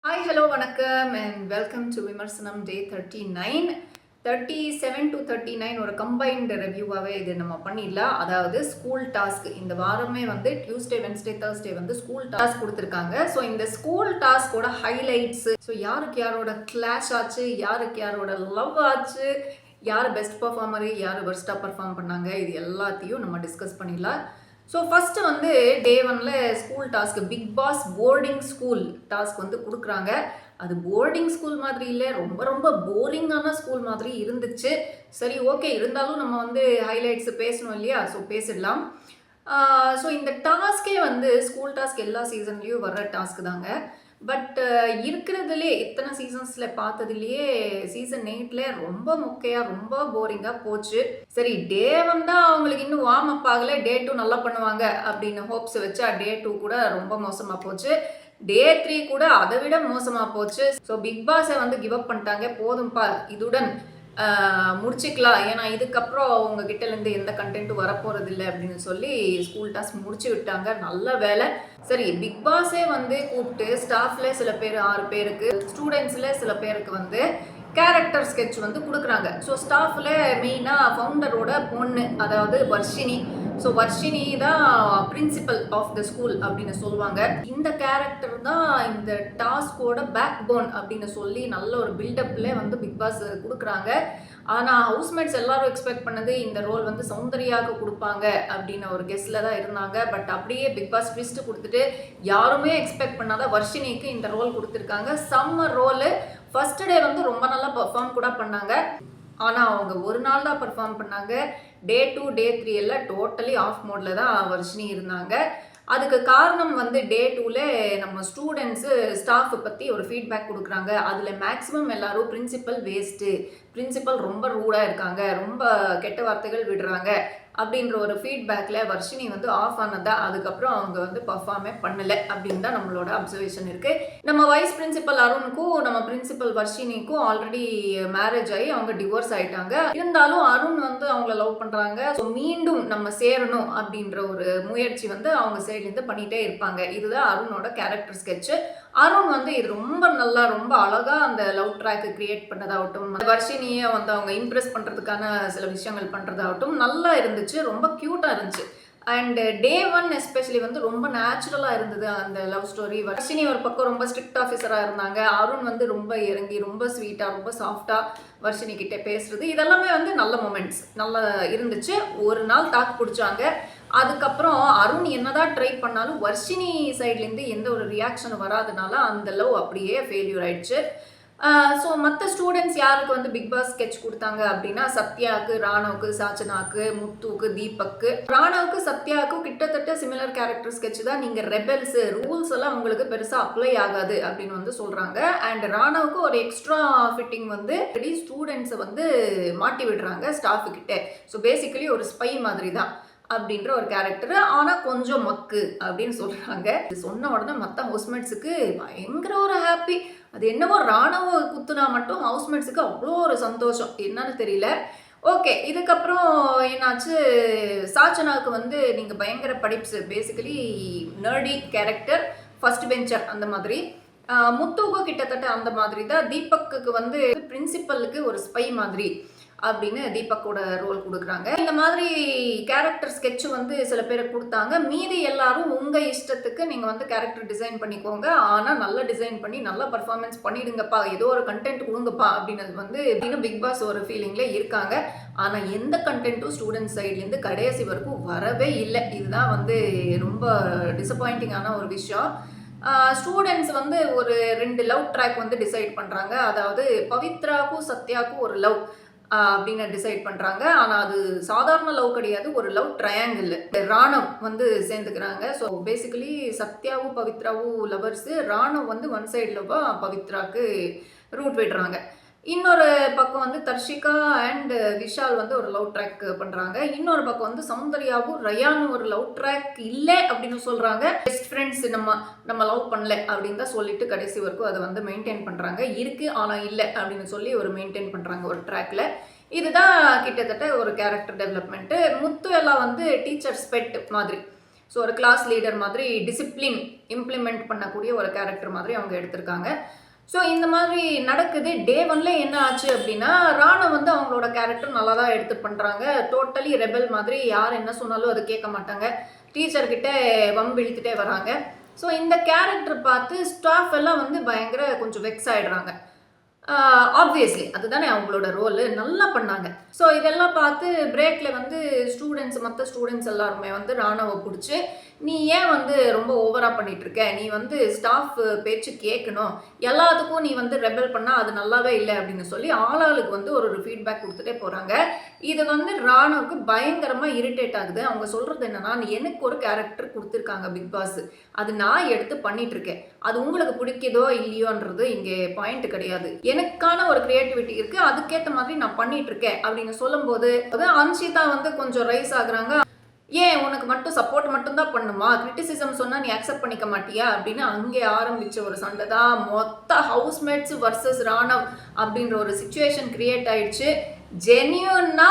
Hi, hello, vanakkam and welcome to Vimarsanam day 39. 37 to 39 ஒரு combined ரிவ்யூவாகவே இது நம்ம பண்ணிடலாம். அதாவது ஸ்கூல் டாஸ்க் இந்த வாரமே வந்து டியூஸ்டே வென்ஸ்டே தேர்ஸ்டே வந்து ஸ்கூல் டாஸ்க் கொடுத்துருக்காங்க. ஸோ இந்த ஸ்கூல் டாஸ்கோட ஹைலைட்ஸு, ஸோ யாருக்கு யாரோட கிளாஷ் ஆச்சு, யாருக்கு யாரோட லவ் ஆச்சு, யார் பெஸ்ட் பர்ஃபார்மரு, யார் பெஸ்ட்டாக பர்ஃபார்ம் பண்ணாங்க, இது எல்லாத்தையும் நம்ம டிஸ்கஸ் பண்ணிடலாம். ஸோ ஃபஸ்ட்டு வந்து டே ஒன்ல school task Bigg Boss boarding school task வந்து கொடுக்குறாங்க. அது போர்டிங் ஸ்கூல் மாதிரி இல்லை, ரொம்ப ரொம்ப போரிங்கான ஸ்கூல் மாதிரி இருந்துச்சு. சரி, ஓகே, இருந்தாலும் நம்ம வந்து ஹைலைட்ஸ் பேசணும் இல்லையா? ஸோ பேசிடலாம். ஸோ இந்த டாஸ்கே வந்து ஸ்கூல் டாஸ்க் எல்லா சீசன்லேயும் வர்ற டாஸ்க் தாங்க. பட் இருக்கிறதுலே இத்தனை சீசன்ஸில் பார்த்ததுலேயே சீசன் 8ல ரொம்ப மொக்கையாக ரொம்ப போரிங்காக போச்சு. சரி, டே வந்தால் அவங்களுக்கு இன்னும் வார்ம் அப் ஆகலை, டே 2 நல்லா பண்ணுவாங்க அப்படின்னு ஹோப்ஸ் வச்சா டே 2 கூட ரொம்ப மோசமாக போச்சு. டே 3 கூட அதை விட மோசமாக போச்சு. ஸோ பிக் பாஸை வந்து கிவ் அப் பண்ணிட்டாங்க. போதும்பா, இதுடன் முடிச்சுக்கலாம், ஏன்னா இதுக்கப்புறம் உங்ககிட்டலேருந்து எந்த கண்டென்ட்டும் வரப்போகிறது இல்லை அப்படின்னு சொல்லி ஸ்கூல் டாஸ்க் முடிச்சு விட்டாங்க. நல்ல வேலை. சரி, பிக் பாஸே வந்து கூப்பிட்டு ஸ்டாஃப்ல சில பேர் 6 பேருக்கு, ஸ்டூடெண்ட்ஸில் சில பேருக்கு வந்து கேரக்டர் ஸ்கெட்ச் வந்து கொடுக்குறாங்க. ஸோ ஸ்டாஃபில் மெயினாக ஃபவுண்டரோட பொண்ணு, அதாவது வர்ஷினி. ஸோ வர்ஷினி தான் பிரின்சிபல் ஆஃப் த ஸ்கூல் அப்படின்னு சொல்லுவாங்க. இந்த கேரக்டர் தான் இந்த டாஸ்கோட பேக் போன் அப்படின்னு சொல்லி நல்ல ஒரு பில்டப்ல வந்து பிக் பாஸ் கொடுக்குறாங்க. ஆனால் ஹவுஸ்மேட்ஸ் எல்லாரும் எக்ஸ்பெக்ட் பண்ணது இந்த ரோல் வந்து சௌந்தர்யாவுக்கு கொடுப்பாங்க அப்படின்னு ஒரு கெஸ்ட்ல தான் இருந்தாங்க. பட் அப்படியே பிக் பாஸ் ட்விஸ்ட் கொடுத்துட்டு யாருமே எக்ஸ்பெக்ட் பண்ணாத வர்ஷினிக்கு இந்த ரோல் கொடுத்துருக்காங்க. செம்ம ரோலு. ஃபர்ஸ்ட் டே வந்து ரொம்ப நல்லா பர்ஃபார்ம் கூட பண்ணாங்க. ஆனால் அவங்க ஒரு நாள் தான் பர்ஃபார்ம் பண்ணாங்க. டே 2 டே 3 எல்லாம் டோட்டலி ஆஃப் மோடில் தான் வர்ஷினி இருந்தாங்க. அதுக்கு காரணம் வந்து டே 2ல நம்ம ஸ்டூடெண்ட்ஸு ஸ்டாஃப் பற்றி ஒரு ஃபீட்பேக் கொடுக்குறாங்க. அதில் மேக்ஸிமம் எல்லாரும் பிரின்சிபல் வேஸ்ட்டு, பிரின்சிபல் ரொம்ப ரூடாக இருக்காங்க, ரொம்ப கெட்ட வார்த்தைகள் விடுறாங்க அப்படின்ற ஒரு ஃபீட்பேக்கில் வர்ஷினி வந்து ஆஃப் ஆனதா. அதுக்கப்புறம் அவங்க வந்து பர்ஃபார்மே பண்ணலை அப்படின்னு தான் நம்மளோட அப்சர்வேஷன் இருக்குது. நம்ம வைஸ் பிரின்சிபல் அருணுக்கும் நம்ம பிரின்சிபல் வர்ஷினிக்கும் ஆல்ரெடி மேரேஜ் ஆகி அவங்க டிவோர்ஸ் ஆகிட்டாங்க. இருந்தாலும் அருண் வந்து அவங்கள லவ் பண்ணுறாங்க. ஸோ மீண்டும் நம்ம சேரணும் அப்படின்ற ஒரு முயற்சி வந்து அவங்க சைட்லேருந்து பண்ணிகிட்டே இருப்பாங்க. இதுதான் அருணோட கேரக்டர் ஸ்கெட்சு. அருண் வந்து இது ரொம்ப நல்லா ரொம்ப அழகாக அந்த லவ் ட்ராக்கு கிரியேட் பண்ணதாகட்டும், வர்ஷினியை வந்து அவங்க இம்ப்ரெஸ் பண்ணுறதுக்கான சில விஷயங்கள் பண்ணுறதாகட்டும் நல்லா இருந்துச்சு. ரொம்ப க்யூட்டாக இருந்துச்சு. அண்ட் டே 1 எஸ்பெஷலி வந்து ரொம்ப நேச்சுரலாக இருந்தது அந்த லவ் ஸ்டோரி. வர்ஷினி ஒரு பக்கம் ரொம்ப ஸ்ட்ரிக்ட் ஆஃபீஸராக இருந்தாங்க. அருண் வந்து ரொம்ப இறங்கி ரொம்ப ஸ்வீட்டாக ரொம்ப சாஃப்டாக வர்ஷினி கிட்டே பேசுறது, இதெல்லாமே வந்து நல்ல மொமெண்ட்ஸ் நல்லா இருந்துச்சு. ஒரு நாள் தாக்கு பிடிச்சாங்க. அதுக்கப்புறம் அருண் என்னதான் ட்ரை பண்ணாலும் வர்ஷினி சைட்லேருந்து எந்த ஒரு ரியாக்ஷனும் வராதனால அந்த லவ் அப்படியே ஃபெயில்யூர் ஆயிடுச்சு. ஸோ மற்ற ஸ்டூடெண்ட்ஸ் யாருக்கு வந்து பிக் பாஸ் ஸ்கெட்ச் கொடுத்தாங்க அப்படின்னா சத்யாவுக்கு, ராணவுக்கு, சாச்சனாவுக்கு, முத்துவுக்கு, தீபக்கு. ராணவுக்கு சத்யாவுக்கும் கிட்டத்தட்ட சிமிலர் கேரக்டர் ஸ்கெட்ச் தான். நீங்கள் ரெபெல்ஸு ரூல்ஸ் எல்லாம் உங்களுக்கு பெருசாக அப்ளை ஆகாது அப்படின்னு வந்து சொல்கிறாங்க. அண்ட் ராணவுக்கு ஒரு எக்ஸ்ட்ரா ஃபிட்டிங் வந்து ஸ்டூடெண்ட்ஸை வந்து மாட்டி விடுறாங்க ஸ்டாஃபு கிட்ட. ஸோ பேசிக்கலி ஒரு ஸ்பை மாதிரி தான் அப்படின்ற ஒரு கேரக்டர். ஆனால் கொஞ்சம் மக்கு அப்படின்னு சொல்கிறாங்க. சொன்ன உடனே மற்ற ஹவுஸ்மேட்ஸுக்கு பயங்கர ஒரு ஹாப்பி. அது என்னவோ ராணுவ குத்துனா மட்டும் ஹவுஸ்மேட்ஸுக்கு அவ்வளோ ஒரு சந்தோஷம், என்னன்னு தெரியல. ஓகே, இதுக்கப்புறம் என்னாச்சு, சாச்சனாவுக்கு வந்து நீங்கள் பயங்கர படிப்ஸு, basically nerdy character, first bencher அந்த மாதிரி. முத்துவுக்கு கிட்டத்தட்ட அந்த மாதிரி தான். தீபக்கு வந்து பிரின்சிபலுக்கு ஒரு ஸ்பை மாதிரி அப்படின்னு தீபக்கோட ரோல் கொடுக்குறாங்க. இந்த மாதிரி கேரக்டர் ஸ்கெட்ச் வந்து சில பேருக்கு கொடுத்தாங்க. மீதி எல்லாரும் உங்கள் இஷ்டத்துக்கு நீங்கள் வந்து கேரக்டர் டிசைன் பண்ணிக்கோங்க, ஆனால் நல்லா டிசைன் பண்ணி நல்லா பர்ஃபார்மன்ஸ் பண்ணிடுங்கப்பா, ஏதோ ஒரு கண்டென்ட் கொடுங்கப்பா அப்படின்றது வந்து இன்னும் பிக் பாஸ் ஒரு ஃபீலிங்கில் இருக்காங்க. ஆனால் எந்த கண்டென்ட்டும் ஸ்டூடெண்ட் சைட்லேருந்து கடைசி வரைக்கும் வரவே இல்லை. இதுதான் வந்து ரொம்ப டிசப்பாயிண்டிங்கான ஒரு விஷயம். ஸ்டூடெண்ட்ஸ் வந்து ஒரு 2 லவ் ட்ராக் வந்து டிசைட் பண்ணுறாங்க. அதாவது பவித்ராவுக்கும் சத்யாவுக்கும் ஒரு லவ் அப்படின்னு டிசைட் பண்ணுறாங்க. ஆனால் அது சாதாரண லவ் கிடையாது, ஒரு லவ் ட்ரையாங்கிள். ராணவ் வந்து சேர்ந்துக்கிறாங்க. ஸோ பேசிக்கலி சத்யாவும் பவித்ராவும் லவர்ஸு. ராணவ் வந்து ஒன் சைடு லவ்வாக பவித்ராவுக்கு ரூட் விடுறாங்க. இன்னொரு பக்கம் வந்து தர்ஷிகா அண்ட் விஷால் வந்து ஒரு லவ் ட்ராக் பண்ணுறாங்க. இன்னொரு பக்கம் வந்து சௌந்தர்யாவும் ரயானும் ஒரு லவ் ட்ராக் இல்லை அப்படின்னு சொல்கிறாங்க. பெஸ்ட் ஃப்ரெண்ட்ஸ், நம்ம லவ் பண்ணல அப்படின்னு தான் சொல்லிட்டு கடைசி வரைக்கும் அதை வந்து மெயின்டைன் பண்ணுறாங்க. இருக்குது ஆனால் இல்லை அப்படின்னு சொல்லி ஒரு மெயின்டைன் பண்ணுறாங்க ஒரு ட்ராக்ல. இதுதான் கிட்டத்தட்ட ஒரு கேரக்டர் டெவலப்மெண்ட்டு. முத்து எல்லாம் வந்து டீச்சர்ஸ் பெட் மாதிரி. ஸோ ஒரு கிளாஸ் லீடர் மாதிரி டிசிப்ளின் இம்ப்ளிமெண்ட் பண்ணக்கூடிய ஒரு கேரக்டர் மாதிரி அவங்க எடுத்திருக்காங்க. ஸோ இந்த மாதிரி நடக்குது. டே 1ல என்ன ஆச்சு அப்படின்னா, ராணவ் வந்து அவங்களோட கேரக்டர் நல்லா தான் எடுத்து பண்ணுறாங்க. டோட்டலி ரெபல் மாதிரி யார் என்ன சொன்னாலும் அது கேட்க மாட்டாங்க. டீச்சர்கிட்ட வம்பு இழுத்துட்டே வராங்க. ஸோ இந்த கேரக்டர் பார்த்து ஸ்டாஃப் எல்லாம் வந்து பயங்கர கொஞ்சம் வெக்ஸ் ஆகிடுறாங்க. ஆப்வியஸ்லி அதுதானே அவங்களோட ரோலு, நல்லா பண்ணாங்க. ஸோ இதெல்லாம் பார்த்து பிரேக்கில் வந்து மற்ற ஸ்டூடெண்ட்ஸ் எல்லாருமே வந்து ராணவை பிடிச்சி, நீ ஏன் வந்து ரொம்ப ஓவராக பண்ணிகிட்ருக்க, நீ வந்து ஸ்டாஃப் பேச்சு கேட்கணும், எல்லாத்துக்கும் நீ வந்து ரெபல் பண்ணால் அது நல்லாவே இல்லை அப்படின்னு சொல்லி ஆளாளுக்கு வந்து ஒரு ஃபீட்பேக் கொடுத்துட்டே போகிறாங்க. இது வந்து ராணுவுக்கு பயங்கரமாக இரிட்டேட் ஆகுது. அவங்க சொல்கிறது என்னன்னா, எனக்கு ஒரு கேரக்டர் கொடுத்துருக்காங்க பிக் பாஸ், அது நான் எடுத்து பண்ணிகிட்ருக்கேன், அது உங்களுக்கு பிடிக்குதோ இல்லையோன்றது இங்கே பாயிண்ட் கிடையாது, எனக்கான ஒரு கிரியேட்டிவிட்டி இருக்குது, அதுக்கேற்ற மாதிரி நான் பண்ணிகிட்ருக்கேன் அப்படின்னு சொல்லும்போது அன்ஷிதா வந்து கொஞ்சம் ரைஸ் ஆகுறாங்க. ஏன் உனக்கு மட்டும் சப்போர்ட் மட்டும்தான் பண்ணுமா, கிரிட்டிசிசம் சொன்னால் நீ அக்செப்ட் பண்ணிக்க மாட்டியா அப்படின்னு அங்கே ஆரம்பித்த ஒரு சண்டை தான் மொத்த ஹவுஸ்மேட்ஸ் வர்சஸ் ராணவ் அப்படின்ற ஒரு சிச்சுவேஷன் கிரியேட் ஆயிடுச்சு. ஜென்யூன்னா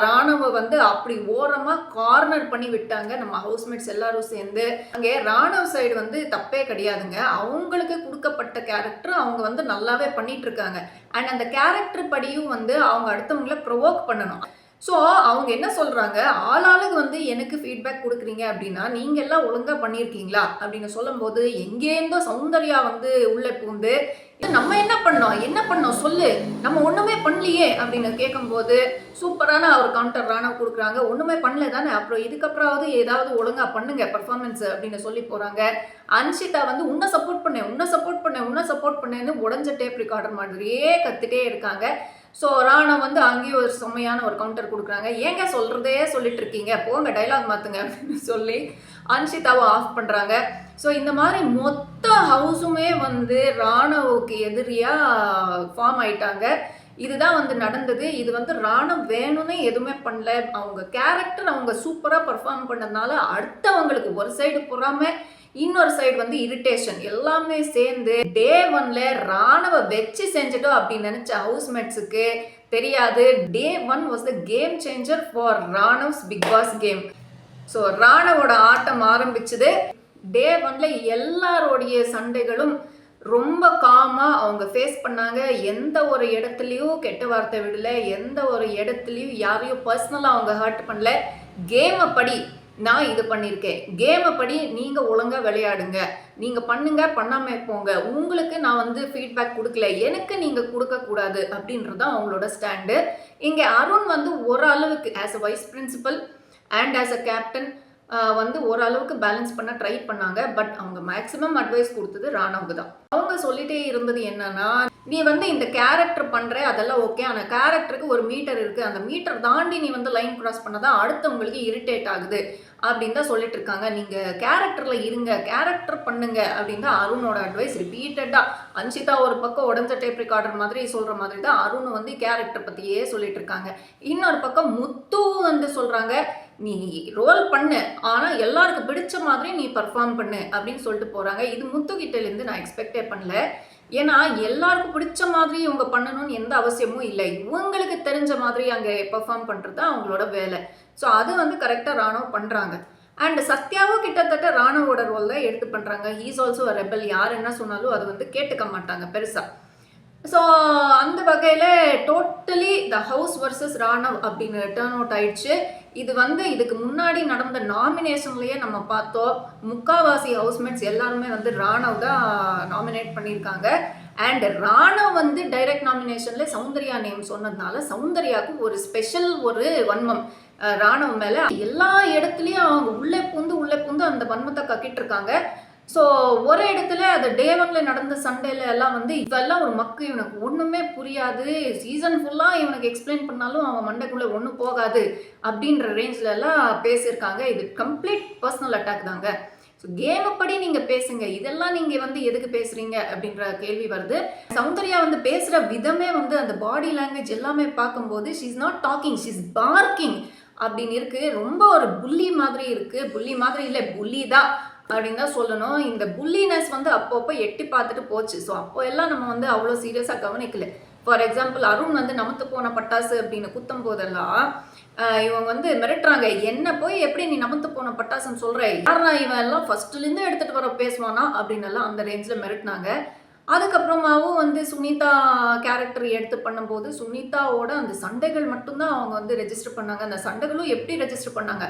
ராணுவை வந்து அப்படி ஓரமாக கார்னர் பண்ணி விட்டாங்க நம்ம ஹவுஸ்மேட்ஸ் எல்லாரும் சேர்ந்து. அங்கே ராணுவ சைடு வந்து தப்பே கிடையாதுங்க, அவங்களுக்கு கொடுக்கப்பட்ட கேரக்டர் அவங்க வந்து நல்லாவே பண்ணிட்டு இருக்காங்க. அண்ட் அந்த கேரக்டர் படியும் வந்து அவங்க அடுத்தவங்களை ப்ரொவோக் பண்ணணும். ஸோ அவங்க என்ன சொல்கிறாங்க, ஆளாளுக்கு வந்து எனக்கு ஃபீட்பேக் கொடுக்குறீங்க அப்படின்னா நீங்கள் எல்லாம் ஒழுங்காக பண்ணியிருக்கீங்களா அப்படின்னு சொல்லும்போது, எங்கேருந்தோ சௌந்தர்யா வந்து உள்ளே பூந்து நம்ம என்ன பண்ணோம் சொல்லு, நம்ம ஒன்றுமே பண்ணலையே அப்படின்னு கேட்கும்போது சூப்பரான ஒரு கவுண்டர் ராணவ் கொடுக்குறாங்க. ஒன்றுமே பண்ணல தானே, அப்புறம் இதுக்கப்புறமாவது ஏதாவது ஒழுங்காக பண்ணுங்க பர்ஃபார்மன்ஸ் அப்படின்னு சொல்லி போகிறாங்க. அன்ஷிதா வந்து உன்னை சப்போர்ட் பண்ணேன்னு உடஞ்ச டேப் ரெக்கார்டர் மாதிரியே கற்றுட்டே இருக்காங்க. ஸோ ராணவ் வந்து அங்கேயும் ஒரு செம்மையான ஒரு கவுண்டர் கொடுக்குறாங்க. ஏங்க சொல்கிறதே சொல்லிட்டு இருக்கீங்க, போங்க டைலாக் மாற்றுங்க அப்படின்னு சொல்லி அன்ஷிதாவை ஆஃப் பண்ணுறாங்க. ஸோ இந்த மாதிரி மொத்த ஹவுஸுமே வந்து ராணவுக்கு எதிரியாக ஃபார்ம் ஆயிட்டாங்க. இதுதான் வந்து நடந்தது. இது வந்து ராணவ் வேணும்னே எதுவுமே பண்ணல, அவங்க கேரக்டர் அவங்க சூப்பராக பர்ஃபார்ம் பண்ணதுனால அடுத்தவங்களுக்கு ஒரு சைடு பொறாம, இன்னொரு சைடு வந்து இரிட்டேஷன் எல்லாமே சேர்ந்து டே 1ல ராணவ வச்சு செஞ்சிட்டோம் அப்படின்னு நினைச்ச ஹவுஸ்மேட்ஸுக்கு தெரியாது, day 1 was the game changer for Ranav's Bigg Boss game. So ராணவோட ஆட்டம் ஆரம்பிச்சது. டே 1ல எல்லாரோடைய சண்டைகளும் ரொம்ப காமாக அவங்க ஃபேஸ் பண்ணாங்க. எந்த ஒரு இடத்துலையும் கெட்ட வார்த்தை விடல, எந்த ஒரு இடத்துலையும் யாரையும் பர்சனலாக அவங்க ஹர்ட் பண்ணல. கேமை படி நான் இது பண்ணியிருக்கேன், கேமை படி நீங்கள் ஒழுங்காக விளையாடுங்க, நீங்கள் பண்ணுங்க, பண்ணாமல் போங்க, உங்களுக்கு நான் வந்து ஃபீட்பேக் கொடுக்கல, எனக்கு நீங்கள் கொடுக்கக்கூடாது அப்படின்றது தான் அவங்களோட ஸ்டாண்டு. இங்கே அருண் வந்து ஓரளவுக்கு as a vice principal and as a captain வந்து ஓரளவுக்கு பேலன்ஸ் பண்ண ட்ரை பண்ணாங்க. பட் அவங்க மேக்ஸிமம் அட்வைஸ் கொடுத்தது ராணவுக்கு தான். அவங்க சொல்லிட்டே இருந்தது என்னன்னா, நீ வந்து இந்த கேரக்டர் பண்ணுற அதெல்லாம் ஓகே, ஆனால் கேரக்டருக்கு ஒரு மீட்டர் இருக்குது, அந்த மீட்டர் தாண்டி நீ வந்து லைன் கிராஸ் பண்ணதான் அடுத்தவங்களுக்கு இரிட்டேட் ஆகுது அப்படின்னு தான் சொல்லிட்டு இருக்காங்க. நீங்கள் கேரக்டரில் இருங்க, கேரக்டர் பண்ணுங்க அப்படின்னு தான் அருணோட அட்வைஸ் ரிப்பீட்டடாக. அன்ஷிதா ஒரு பக்கம் உடஞ்ச டேப் ரெக்கார்டர் மாதிரி சொல்கிற மாதிரி தான் அருண் வந்து கேரக்டர் பற்றியே சொல்லிட்டு இருக்காங்க. இன்னொரு பக்கம் முத்து வந்து சொல்கிறாங்க, நீ ரோல் பண்ணு, ஆனால் எல்லாருக்கும் பிடிச்ச மாதிரி நீ பர்ஃபார்ம் பண்ணு அப்படின்னு சொல்லிட்டு போகிறாங்க. இது முத்துக்கிட்டேருந்து நான் எக்ஸ்பெக்டே பண்ணல. ஏன்னா எல்லாருக்கும் பிடிச்ச மாதிரி இவங்க பண்ணணும்னு எந்த அவசியமும் இல்லை, இவங்களுக்கு தெரிஞ்ச மாதிரி அங்கே பெர்ஃபார்ம் பண்ணுறது தான் அவங்களோட வேலை. ஸோ அது வந்து கரெக்டாக ராணவ் பண்ணுறாங்க. அண்ட் சத்யாவும் கிட்டத்தட்ட ராணவோட ரோல் தான் எடுத்து பண்ணுறாங்க. ஹீஸ் ஆல்சோ அ ரெபல், யார் என்ன சொன்னாலும் அது வந்து கேட்டுக்க மாட்டாங்க பெருசாக. ஸோ அந்த வகையில் totally the house versus Raanav அப்படின்னு டர்ன் அவுட் ஆயிடுச்சு. இது வந்து இதுக்கு முன்னாடி நடந்த நாமினேஷன்லேயே நம்ம பார்த்தோம், முக்காவாசி ஹவுஸ்மேட்ஸ் எல்லாருமே வந்து ராணவ் தான் நாமினேட் பண்ணியிருக்காங்க. அண்ட் ராணவ் வந்து டைரக்ட் நாமினேஷனில் சௌந்தர்யா நேம் சொன்னதுனால சௌந்தர்யாவுக்கு ஒரு ஸ்பெஷல் ஒரு வன்மம் ராணவ் மேலே. எல்லா இடத்துலையும் அவங்க உள்ளே பூந்து அந்த வன்மத்தை கக்கிட்டு இருக்காங்க. ஸோ ஒரு இடத்துல அது டே 1ல நடந்த சண்டையில எல்லாம் வந்து இவெல்லாம் ஒரு மக்கு, இவனுக்கு ஒன்றுமே புரியாது, சீசன் ஃபுல்லாக இவனுக்கு எக்ஸ்பிளைன் பண்ணாலும் அவன் மண்டைக்குள்ளே ஒன்றும் போகாது அப்படின்ற ரேஞ்சில் எல்லாம் பேசியிருக்காங்க. இது கம்ப்ளீட் பர்சனல் அட்டாக் தாங்க. ஸோ கேமை படி நீங்கள் பேசுங்க, இதெல்லாம் நீங்கள் வந்து எதுக்கு பேசுகிறீங்க அப்படின்ற கேள்வி வருது. சௌந்தர்யா வந்து பேசுகிற விதமே வந்து அந்த பாடி லாங்குவேஜ் எல்லாமே பார்க்கும்போது she is not talking, she is parking அப்படின்னு இருக்குது. ரொம்ப ஒரு புள்ளி மாதிரி இருக்குது. புள்ளி மாதிரி இல்லை, புள்ளி தான் அப்படின்னு தான் சொல்லணும். இந்த புல்லினஸ் வந்து அப்பப்போ எட்டி பார்த்துட்டு போச்சு. ஸோ அப்போ எல்லாம் நம்ம வந்து அவ்வளோ சீரியஸாக கவனிக்கல. ஃபார் எக்ஸாம்பிள் அருண் வந்து நமத்து போன பட்டாசு அப்படின்னு குத்தும் போதெல்லாம் இவங்க வந்து மிரட்டுறாங்க, என்ன போய் எப்படி நீ நமத்து போன பட்டாசுன்னு சொல்ற, யாரா இவன் எல்லாம் ஃபர்ஸ்ட்லேருந்து எடுத்துட்டு வர பேசுவானா அப்படின்னு எல்லாம் அந்த ரேஞ்சில் மிரட்டினாங்க. அதுக்கப்புறமாவும் வந்து சுனிதா கேரக்டர் எடுத்து பண்ணும்போது சுனிதாவோட அந்த சண்டைகள் மட்டும்தான் அவங்க வந்து ரெஜிஸ்டர் பண்ணாங்க. அந்த சண்டைகளும் எப்படி ரெஜிஸ்டர் பண்ணாங்க,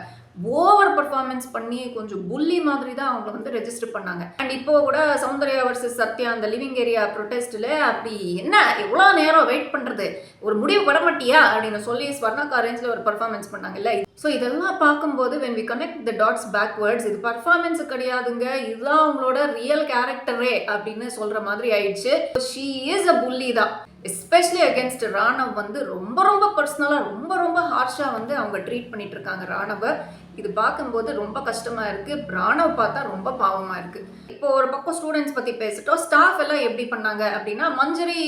ஓவர் பர்ஃபார்மன்ஸ் பண்ணி கொஞ்சம் புள்ளி மாதிரி தான் அவங்க வந்து ரெஜிஸ்டர் பண்ணாங்க. அண்ட் இப்போ கூட சௌந்தர்யா வர்சஸ் சத்யா அந்த லிவிங் ஏரியா ப்ரொடெஸ்ட்ல அப்படி என்ன எவ்வளோ நேரம் வெயிட் பண்றது, ஒரு முடிவு பட மாட்டியா அப்படின்னு சொல்லி ஸ்வர்ணா ரேஞ்சில் ஒரு பர்ஃபார்மன்ஸ் பண்ணாங்கல்ல. ஸோ இதெல்லாம் பார்க்கும்போது when we connect the dots backwards, இது பர்ஃபார்மன்ஸ் கிடையாதுங்க, இதுதான் அவங்களோட ரியல் கேரக்டரே அப்படின்னு சொல்ற மாதிரி ஆயிடுச்சு. she is a bully தான். எஸ்பெஷலி அகேன்ஸ்ட் ராணவ் வந்து ரொம்ப ரொம்ப பர்சனலாக ரொம்ப ரொம்ப ஹார்ஷாக வந்து அவங்க ட்ரீட் பண்ணிட்டு இருக்காங்க ராணவை. இது பார்க்கும்போது ரொம்ப கஷ்டமாக இருக்குது. ராணவ் பார்த்தா ரொம்ப பாவமாக இருக்குது. இப்போ ஒரு பக்கம் ஸ்டூடெண்ட்ஸ் பற்றி பேசிட்டோம். ஸ்டாஃப் எல்லாம் எப்படி பண்ணாங்க அப்படின்னா, மஞ்சரி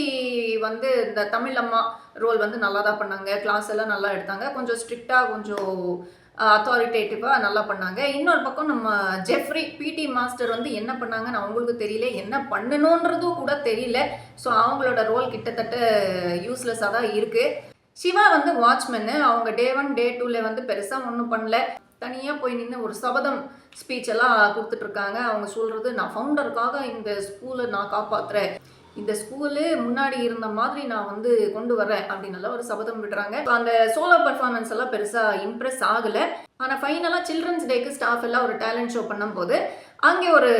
வந்து இந்த தமிழ் அம்மா ரோல் வந்து நல்லா தான் பண்ணாங்க. கிளாஸ் எல்லாம் நல்லா எடுத்தாங்க. கொஞ்சம் ஸ்ட்ரிக்டாக கொஞ்சம் அத்தாரிட்டேட்டிவாக நல்லா பண்ணாங்க. இன்னொரு பக்கம் நம்ம ஜெஃப்ரி பிடி மாஸ்டர் வந்து என்ன பண்ணாங்கன்னு அவங்களுக்கு தெரியல, என்ன பண்ணணுன்றதும் கூட தெரியல. ஸோ அவங்களோட ரோல் கிட்டத்தட்ட யூஸ்லெஸ்ஸாக தான் இருக்குது. சிவா வந்து வாட்ச்மேனு, அவங்க டே 1 டே 2ல வந்து பெருசாக ஒன்றும் பண்ணல. தனியாக போய் நின்று ஒரு சபதம் ஸ்பீச் எல்லாம் கொடுத்துட்ருக்காங்க. அவங்க சொல்கிறது, நான் ஃபவுண்டருக்காக இந்த ஸ்கூலை நான் காப்பாற்றுறேன், இந்த ஸ்கூலு முன்னாடி இருந்த மாதிரி நான் வந்து கொண்டு வரேன் அப்படின்னு ஒரு சபதம் விடுறாங்க. அந்த சோலோ பர்ஃபார்மன்ஸ் எல்லாம் பெருசாக இம்ப்ரெஸ் ஆகலை. ஆனால் ஃபைனலாக சில்ட்ரன்ஸ் டேக்கு ஸ்டாஃப் எல்லாம் ஒரு டேலண்ட் ஷோ பண்ணும்போது அங்கே ஒரு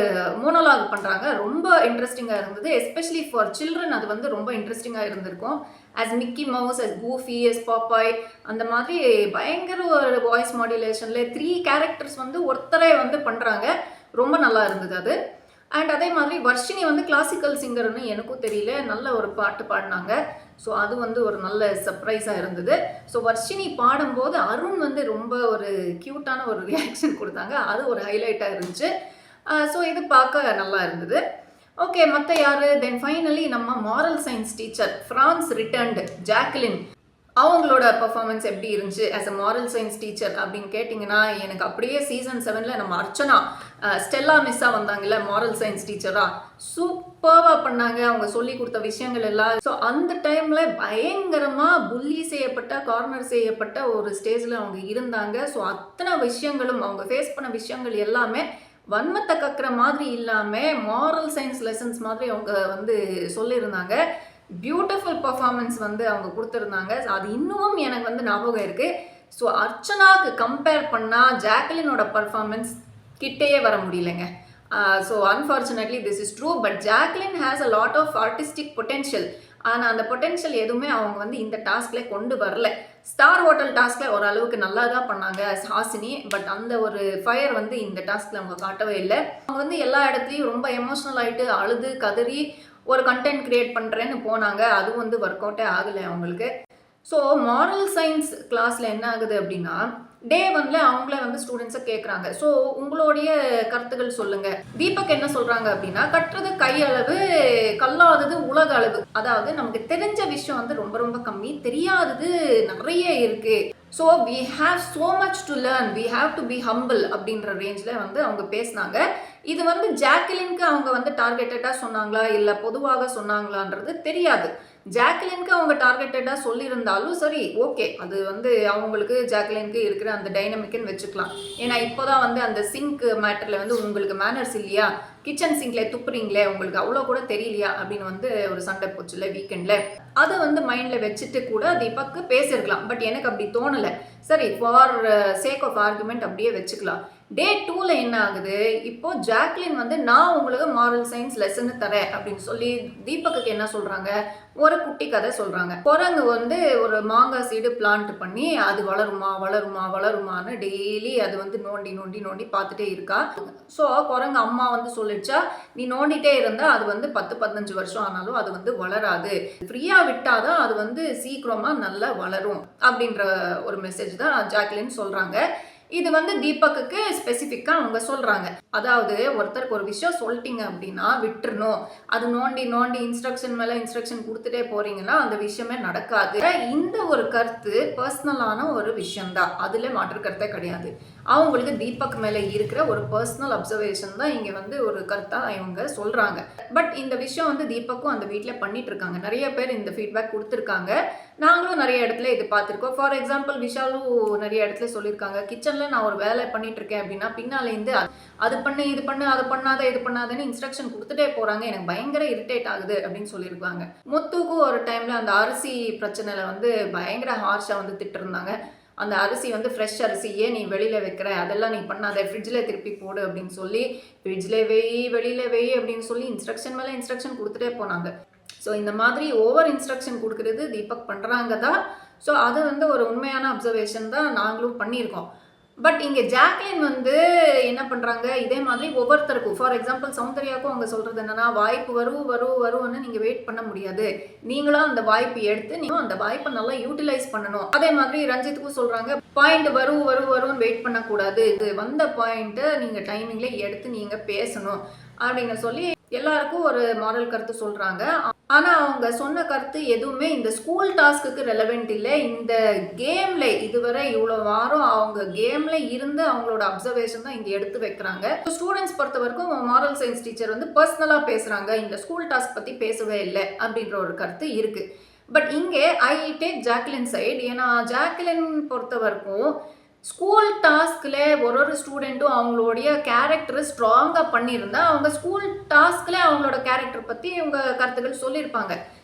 மோனோலாக் பண்ணுறாங்க. ரொம்ப இன்ட்ரெஸ்டிங்காக இருந்தது. எஸ்பெஷலி ஃபார் சில்ட்ரன் அது வந்து ரொம்ப இன்ட்ரெஸ்டிங்காக இருந்திருக்கும். as Mickey mouse, as கூஃபி, as பாப்பாய், அந்த மாதிரி பயங்கர ஒரு வாய்ஸ் மாடுலேஷனில் 3 கேரக்டர்ஸ் வந்து ஒருத்தரே வந்து பண்ணுறாங்க. ரொம்ப நல்லா இருந்தது அது. அண்ட் அதே மாதிரி வர்ஷினி வந்து கிளாசிக்கல் சிங்கர்னு எனக்கும் தெரியல, நல்ல ஒரு பாட்டு பாடினாங்க. ஸோ அது வந்து ஒரு நல்ல சர்ப்ரைஸாக இருந்தது. ஸோ வர்ஷினி பாடும்போது அருண் வந்து ரொம்ப ஒரு க்யூட்டான ஒரு ரியாக்ஷன் கொடுத்தாங்க. அது ஒரு ஹைலைட்டாக இருந்துச்சு. ஸோ இது பார்க்க நல்லா இருந்தது. ஓகே, மற்ற யார்? தென் ஃபைனலி நம்ம moral science teacher France returned Jacqueline, அவங்களோட பர்ஃபார்மன்ஸ் எப்படி இருந்துச்சு as a moral science teacher அப்படின்னு கேட்டிங்கன்னா, எனக்கு அப்படியே சீசன் 7ல் நம்ம அர்ச்சனா ஸ்டெல்லா மிஸ்ஸாக வந்தாங்கல்ல மாரல் சயின்ஸ் டீச்சராக, சூப்பராக பண்ணாங்க. அவங்க சொல்லி கொடுத்த விஷயங்கள் எல்லாம். ஸோ அந்த டைமில் பயங்கரமாக புள்ளி செய்யப்பட்ட, கார்னர் செய்யப்பட்ட ஒரு ஸ்டேஜில் அவங்க இருந்தாங்க. ஸோ அத்தனை விஷயங்களும் அவங்க ஃபேஸ் பண்ண விஷயங்கள் எல்லாமே வன்மத்தை கக்கிற மாதிரி இல்லாமல் மாரல் சயின்ஸ் லெசன்ஸ் மாதிரி அவங்க வந்து சொல்லியிருந்தாங்க. பியூட்டிஃபுல் பர்ஃபார்மன்ஸ் வந்து அவங்க கொடுத்துருந்தாங்க. அது இன்னமும் எனக்கு வந்து ஞாபகம் இருக்குது. ஸோ அர்ச்சனாவுக்கு கம்பேர் பண்ணால் ஜாக்லினோட பர்ஃபார்மன்ஸ் கிட்டேயே வர முடியலைங்க. So unfortunately this is true. But Jacqueline has a lot of artistic potential. ஆனால் அந்த பொட்டென்ஷியல் எதுவுமே அவங்க வந்து இந்த டாஸ்கில் கொண்டு வரல. ஸ்டார் ஹோட்டல் டாஸ்கில் ஓரளவுக்கு நல்லா தான் பண்ணாங்க ஹாசினி. பட் அந்த ஒரு ஃபயர் வந்து இந்த டாஸ்கில் அவங்க காட்டவே இல்லை. அவங்க வந்து எல்லா இடத்துலையும் ரொம்ப எமோஷ்னல் ஆகிட்டு அழுது கதறி ஒரு கண்டென்ட் க்ரியேட் பண்ணுறேன்னு போனாங்க. அதுவும் வந்து ஒர்க் அவுட்டே ஆகலை அவங்களுக்கு. ஸோ மாரல் சயின்ஸ் கிளாஸில் என்ன ஆகுது அப்படின்னா, டே 1ல் அவங்களே வந்து ஸ்டூடெண்ட்ஸை கேட்குறாங்க. ஸோ உங்களுடைய கருத்துக்கள் சொல்லுங்கள். தீபக் என்ன சொல்கிறாங்க அப்படின்னா, கட்டுறது கையளவு, கல்லாதது உலக அளவு. அதாவது நமக்கு தெரிஞ்ச விஷயம் வந்து ரொம்ப ரொம்ப கம்மி, தெரியாதது நிறைய இருக்குது. So we have so much to learn, we have to be humble அப்படின்ற ரேஞ்சில் வந்து அவங்க பேசினாங்க. இது வந்து ஜாக்லினுக்கு அவங்க வந்து டார்கெட்டடாக சொன்னாங்களா இல்லை பொதுவாக சொன்னாங்களான்றது தெரியாது. ஜாக்லினுக்கு அவங்க டார்கெட்டடாக சொல்லியிருந்தாலும் சரி, ஓகே, அது வந்து அவங்களுக்கு ஜாக்லினுக்கு இருக்கிற அந்த டைனமிக்னு வச்சுக்கலாம். ஏன்னா இப்போ தான் வந்து அந்த சிங்க் மேட்டரில் வந்து உங்களுக்கு மேனர்ஸ் இல்லையா, கிச்சன் சிங்கில் துப்புறீங்களே, உங்களுக்கு அவ்வளோ கூட தெரியலையா அப்படின்னு வந்து ஒரு சண்டை போச்சுல வீக்கெண்டில். அதை வந்து மைண்டில் வச்சுட்டு கூட தீபக்கு பேசியிருக்கலாம். பட் எனக்கு அப்படி தோணலை. சரி, ஃபார் சேக் ஆஃப் ஆர்குமெண்ட் அப்படியே வச்சுக்கலாம். டே 2ல் என்ன ஆகுது, இப்போது ஜாக்லின் வந்து நான் உங்களுக்கு மாரல் சயின்ஸ் லெசன் தரேன் அப்படின்னு சொல்லி தீபக்கு என்ன சொல்கிறாங்க, ஒரு குட்டி கதை சொல்கிறாங்க. குரங்கு வந்து ஒரு மாங்காய் சீடு பிளான்ட் பண்ணி அது வளருமா வளருமா வளருமான்னு டெய்லி அது வந்து நோண்டி நோண்டி நோண்டி பார்த்துட்டே இருக்கா. ஸோ குரங்கு அம்மா வந்து சொல்லிடுச்சா, நீ நோண்டிட்டே இருந்தால் அது வந்து 10-15 வருஷம் ஆனாலும் அது வந்து வளராது, ஃப்ரீயாக விட்டாதான் அது வந்து சீக்கிரமாக நல்லா வளரும் அப்படின்ற ஒரு மெசேஜ் தான் ஜாக்லின் சொல்கிறாங்க. இது வந்து தீபக்குக்கு ஸ்பெசிஃபிக்காக அவங்க சொல்கிறாங்க. அதாவது ஒருத்தருக்கு ஒரு விஷயம் சொல்லிட்டீங்க அப்படின்னா விட்டுறணும். அது நோண்டி நோண்டி இன்ஸ்ட்ரக்ஷன் மேலே இன்ஸ்ட்ரக்ஷன் கொடுத்துட்டே போறீங்கன்னா அந்த விஷயமே நடக்காது. இந்த ஒரு கருத்து பர்சனலான ஒரு விஷயம்தான், அதில் மாற்று கருத்தே கிடையாது. அவங்களுக்கு தீபக் மேலே இருக்கிற ஒரு பர்சனல் அப்சர்வேஷன் தான் இங்கே வந்து ஒரு கருத்தாக இவங்க சொல்கிறாங்க. பட் இந்த விஷயம் வந்து தீபக்கும் அந்த வீட்டில் பண்ணிட்டு இருக்காங்க. நிறைய பேர் இந்த ஃபீட்பேக் கொடுத்துருக்காங்க. நாங்களும் நிறைய இடத்துல இது பார்த்துருக்கோம். ஃபார் எக்ஸாம்பிள் விஷாலும் நிறைய இடத்துல சொல்லியிருக்காங்க, கிச்சனில் நான் ஒரு வேலை பண்ணிட்டு இருக்கேன் அப்படின்னா பின்னாலேருந்து அது பண்ணு இது பண்ணு அது பண்ணாத இது பண்ணாதன்னு இன்ஸ்ட்ரக்ஷன் கொடுத்துட்டே போகிறாங்க, எனக்கு பயங்கர இரிட்டேட் ஆகுது அப்படின்னு சொல்லியிருக்காங்க. முத்துக்கும் ஒரு டைமில் அந்த அரிசி பிரச்சனையில் வந்து பயங்கர ஹார்ஷாக வந்து திட்டிருந்தாங்க. அந்த அரிசி வந்து ஃப்ரெஷ் அரிசி ஏன் நீ வெளியில் வைக்கிற, அதெல்லாம் நீ பண்ணாத, ஃப்ரிட்ஜில் திருப்பி போடு அப்படின்னு சொல்லி ஃப்ரிட்ஜில் வெய் வெளியில் வெய் அப்படின்னு சொல்லி இன்ஸ்ட்ரக்ஷன் மேலே இன்ஸ்ட்ரக்ஷன் கொடுத்துட்டே போனாங்க. ஸோ இந்த மாதிரி ஓவர் இன்ஸ்ட்ரக்ஷன் கொடுக்குறது தீபக் பண்ணுறாங்க தான். ஸோ அது வந்து ஒரு உண்மையான அப்சர்வேஷன் தான், நாங்களும் பண்ணியிருக்கோம். பட் இங்கே ஜாக்லின் வந்து என்ன பண்ணுறாங்க, இதே மாதிரி ஒவ்வொருத்தருக்கும் ஃபார் எக்ஸாம்பிள் சௌந்தர்யாவுக்கும் அவங்க சொல்கிறது என்னென்னா, வாய்ப்பு வரும்னு நீங்கள் வெயிட் பண்ண முடியாது, நீங்களும் அந்த வாய்ப்பு எடுத்து நீங்கள் அந்த வாய்ப்பை நல்லா யூட்டிலைஸ் பண்ணணும். அதே மாதிரி ரஞ்சித்துக்கும் சொல்கிறாங்க, பாயிண்ட் வரும்னு வெயிட் பண்ணக்கூடாது, இது வந்த பாயிண்ட்டை நீங்கள் டைமிங்கில் எடுத்து நீங்கள் பேசணும் அப்படின்னு சொல்லி எல்லாருக்கும் ஒரு மாரல் கருத்து சொல்கிறாங்க. ஆனால் அவங்க சொன்ன கருத்து எதுவுமே இந்த ஸ்கூல் டாஸ்க்கு ரெலவெண்ட் இல்லை. இந்த கேமில் இதுவரை இவ்வளோ வாரம் அவங்க கேமில் இருந்து அவங்களோட அப்சர்வேஷன் தான் இங்கே எடுத்து வைக்கிறாங்க. ஸ்டூடெண்ட்ஸ் பொறுத்த வரைக்கும் மாரல் சயின்ஸ் டீச்சர் வந்து பர்சனலாக பேசுகிறாங்க, இந்த ஸ்கூல் டாஸ்க் பற்றி பேசவே இல்லை அப்படின்ற ஒரு கருத்து இருக்குது. பட் இங்கே ஐ டேக் ஜாக்லின் சைடு. ஏன்னா ஜாக்லின் பொறுத்த வரைக்கும் ஸ்கூல் டாஸ்கில் ஒரு ஸ்டூடெண்ட்டும் அவங்களுடைய கேரக்டரை ஸ்ட்ராங்காக பண்ணியிருந்தா அவங்க ஸ்கூல் டாஸ்கில் அவங்களோட கேரக்டர் பற்றி இவங்க கருத்துக்கள் சொல்லியிருப்பாங்க.